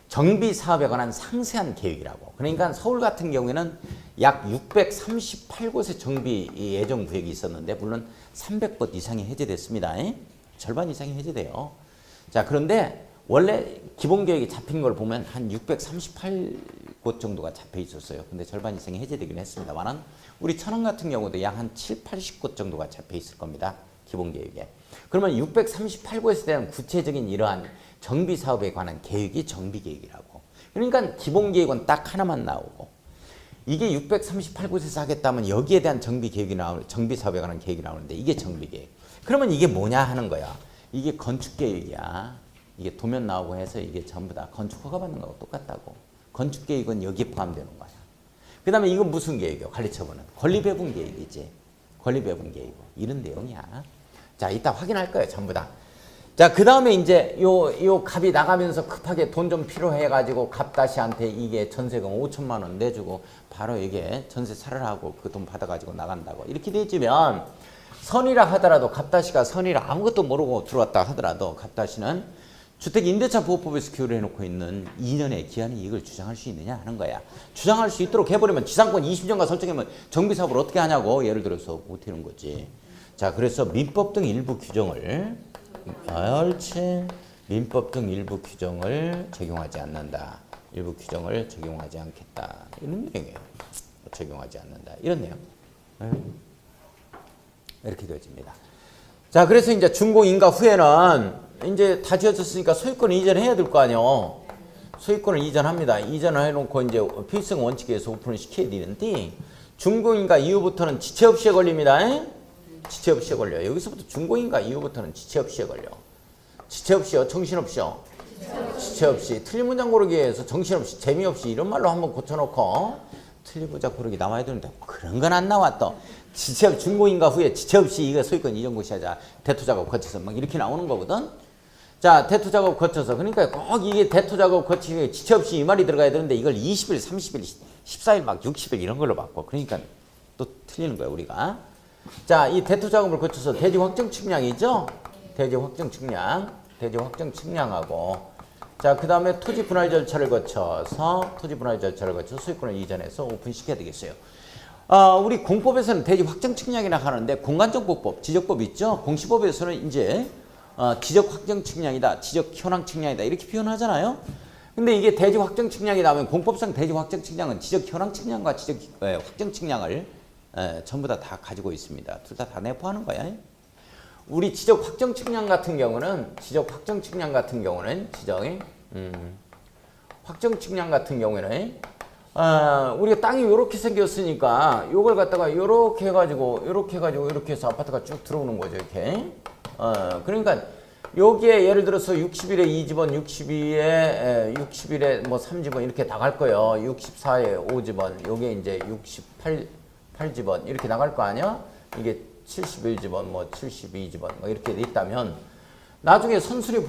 Speaker 1: 정비 사업에 관한 상세한 계획이라고. 그러니까 서울 같은 경우에는 약 638곳의 정비 예정 구역이 있었는데 물론 300곳 이상이 해제됐습니다. 절반 이상이 해제돼요. 자, 그런데 원래 기본 계획이 잡힌 걸 보면 한 638곳 정도가 잡혀 있었어요. 근데 절반 이상이 해제되긴 했습니다만은 우리 천안 같은 경우도 약 한 7, 80곳 정도가 잡혀 있을 겁니다. 기본 계획에. 그러면 638곳에 대한 구체적인 이러한 정비 사업에 관한 계획이 정비 계획이라고. 그러니까 기본 계획은 딱 하나만 나오고 이게 638곳에서 하겠다면 여기에 대한 정비 계획이 나오는 정비 사업에 관한 계획이 나오는데 이게 정비 계획. 그러면 이게 뭐냐 하는 거야. 이게 건축 계획이야. 이게 도면 나오고 해서 이게 전부 다 건축 허가 받는 거하고 똑같다고. 건축 계획은 여기에 포함되는 거야. 그 다음에 이건 무슨 계획이요? 관리처분은 권리배분 계획이지. 권리배분 계획 이런 내용이야. 자, 이따 확인할 거예요. 전부 다. 자, 그 다음에 이제 요 갑이 나가면서 급하게 돈 좀 필요해가지고 갑다시한테 이게 전세금 5천만 원 내주고 바로 이게 전세 살아라고 그 돈 받아가지고 나간다고. 이렇게 되지면 선이라 하더라도 갑다시가 선이라 아무것도 모르고 들어왔다 하더라도 갑다시는 주택임대차보호법에서 규율해놓고 있는 2년의 기한의 이익을 주장할 수 있느냐 하는 거야. 주장할 수 있도록 해버리면 지상권 20년간 설정하면 정비사업을 어떻게 하냐고. 예를 들어서 못하는 거지. 자, 그래서 민법 등 일부 규정을 옳지. 민법 등 일부 규정을 적용하지 않는다. 일부 규정을 적용하지 않겠다. 이런 내용이에요. 적용하지 않는다. 이런 내용. 이렇게 되어집니다. 자, 그래서 이제 준공인가 후에는 이제 다 지어졌으니까 소유권을 이전해야 될 거 아니에요. 소유권을 이전합니다. 이전을 해놓고 이제 필승 원칙에 의해서 오픈을 시켜야 되는데 준공인가 이후부터는 지체 없이에 걸립니다. 지체 없이에 걸려요. 여기서부터 준공인가 이후부터는 지체 없이에 걸려. 지체 없이요? 정신없이요? 지체 없이. 틀린 문장 고르기에 의해서 정신없이, 재미없이 이런 말로 한번 고쳐놓고 틀리고자 고르기 나와야 되는데 그런 건 안 나와 또. 지체 없이 준공인가 후에 지체 없이 이거 소유권 이전 고시하자. 대토 작업 거쳐서 막 이렇게 나오는 거거든. 자, 대토 작업 거쳐서. 그러니까 꼭 이게 대토 작업 거치기 지체 없이 이 말이 들어가야 되는데 이걸 20일, 30일, 14일 막 60일 이런 걸로 바꿔. 그러니까 또 틀리는 거야, 우리가. 자, 이 대토 작업을 거쳐서 대지 확정 측량이죠? 대지 확정 측량. 대지 확정 측량하고. 자, 그 다음에 토지 분할 절차를 거쳐서 소유권을 이전해서 오픈시켜야 되겠어요. 우리 공법에서는 대지 확정 측량이라 하는데 공간정보법, 지적법 있죠? 공시법에서는 이제 지적 확정 측량이다, 지적 현황 측량이다 이렇게 표현하잖아요. 근데 이게 대지 확정 측량이 나오면 공법상 대지 확정 측량은 지적 현황 측량과 지적 확정 측량을 전부 다 가지고 있습니다. 둘 다 내포하는 거야. 우리 지적 확정 측량 같은 경우는 확정 측량 같은 경우에는 우리가 땅이 이렇게 생겼으니까 요걸 갖다가 요렇게 해가지고 이렇게 해서 아파트가 쭉 들어오는 거죠. 이렇게. 그러니까 여기에 예를 들어서 60일에 2집원, 60일에 뭐 3집원 이렇게 나갈 거예요. 64에 5집원, 요게 이제 68집원 이렇게 나갈 거 아니야? 이게 71집원, 뭐 72집원 뭐 이렇게 돼 있다면 나중에 선순위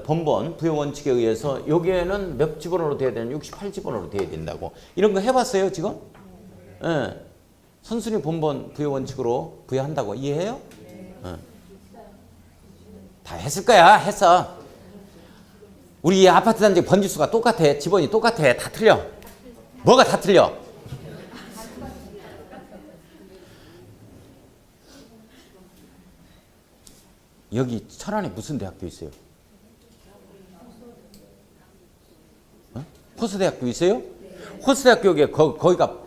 Speaker 1: 번번 부여 원칙에 의해서 여기에는 몇 집원으로 돼야 되는 68집원으로 돼야 된다고. 이런 거 해봤어요 지금? 예. 선순위 번번 부여 원칙으로 부여한다고 이해해요? 다 했을 거야. 했어. 우리 아파트 단지 번지수가 똑같아. 집원이 똑같아. 다 틀려. 뭐가 다 틀려? 여기 천안에 무슨 대학교 있어요? 호수대학교 있어요? 호수대학교에 거기가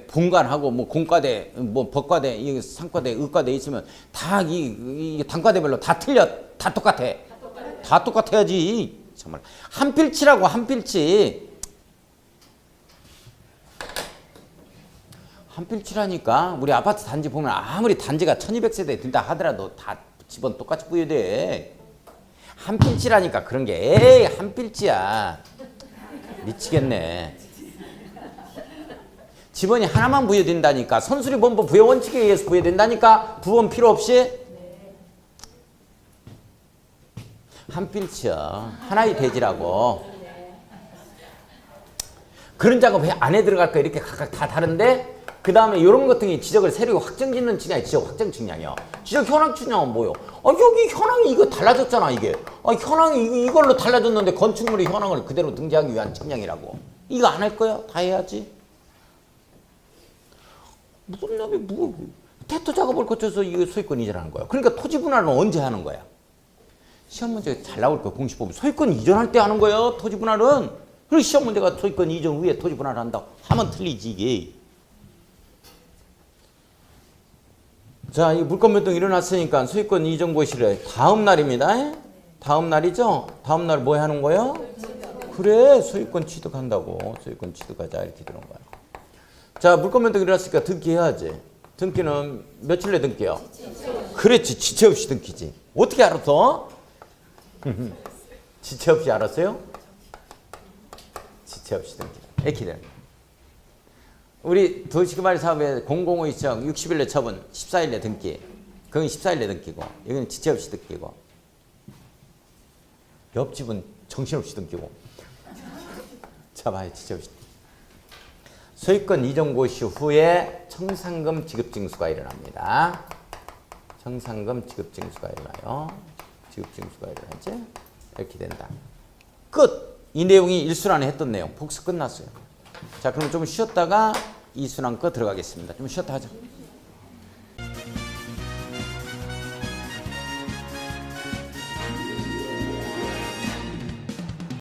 Speaker 1: 본관하고 뭐 공과대, 뭐 법과대, 상과대, 의과대 있으면 다 이 단과대별로 다 틀려. 다 똑같아. 다 똑같아야지. 정말 한 필치라고 한 필치. 한필치라니까. 우리 아파트 단지 보면 아무리 단지가 1200세대 된다 하더라도 다 집은 똑같이 부여돼. 한필치라니까. 그런 게 에이 한필치야. 미치겠네. 집원이 하나만 부여된다니까. 선수리본부 부여 원칙에 의해서 부여된다니까. 부원 필요 없이. 한필치야. 하나의 대지라고. 그런 작업 안에 들어갈 거 이렇게 각각 다 다른데 그 다음에 이런 것 등이 지적을 세력이 확정 짓는 측량이 지적 확정 측량이야. 지적 현황 측량은 뭐요? 여기 현황이 이거 달라졌잖아 이게. 현황이 이걸로 달라졌는데 건축물의 현황을 그대로 등재하기 위한 측량이라고. 이거 안 할 거야? 다 해야지. 무슨 놈이 태토 작업을 거쳐서 이거 소유권 이전하는 거야. 그러니까 토지 분할은 언제 하는 거야? 시험 문제 잘 나올 거야. 공식 보면 소유권 이전할 때 하는 거예요. 토지 분할은. 그리고 시험 문제가 소유권 이전 후에 토지 분할을 한다고 하면 틀리지 이게. 자, 이 물권 변동 일어났으니까 소유권 이전 고시를 다음 날입니다. 다음 날이죠? 다음 날 뭐 하는 거예요? 그래, 소유권 취득한다고. 소유권 취득하자 이렇게 되는 거야. 자, 물권 변동 일어났으니까 등기해야지. 등기는 며칠 내에 등기요? 그렇지, 지체 없이 등기지. 어떻게 알았어? 지체 없이 알았어요? 지체 없이 등기. 이렇게 되는 거야. 우리 도시개발 사업에 공공의 시정 60일 내 처분, 14일 내 등기. 그건 14일 내 등기고, 여기는 지체 없이 등기고. 옆집은 정신없이 등기고. 자, 봐요, 지체 없이. 소유권 이전 고시 후에 청산금 지급 징수가 일어납니다. 청산금 지급 징수가 일어나요. 지급 징수가 일어나지? 이렇게 된다. 끝! 이 내용이 1순환에 했던 내용. 복습 끝났어요. 자, 그럼 좀 쉬었다가 2순환 거 들어가겠습니다. 좀 쉬었다 하자.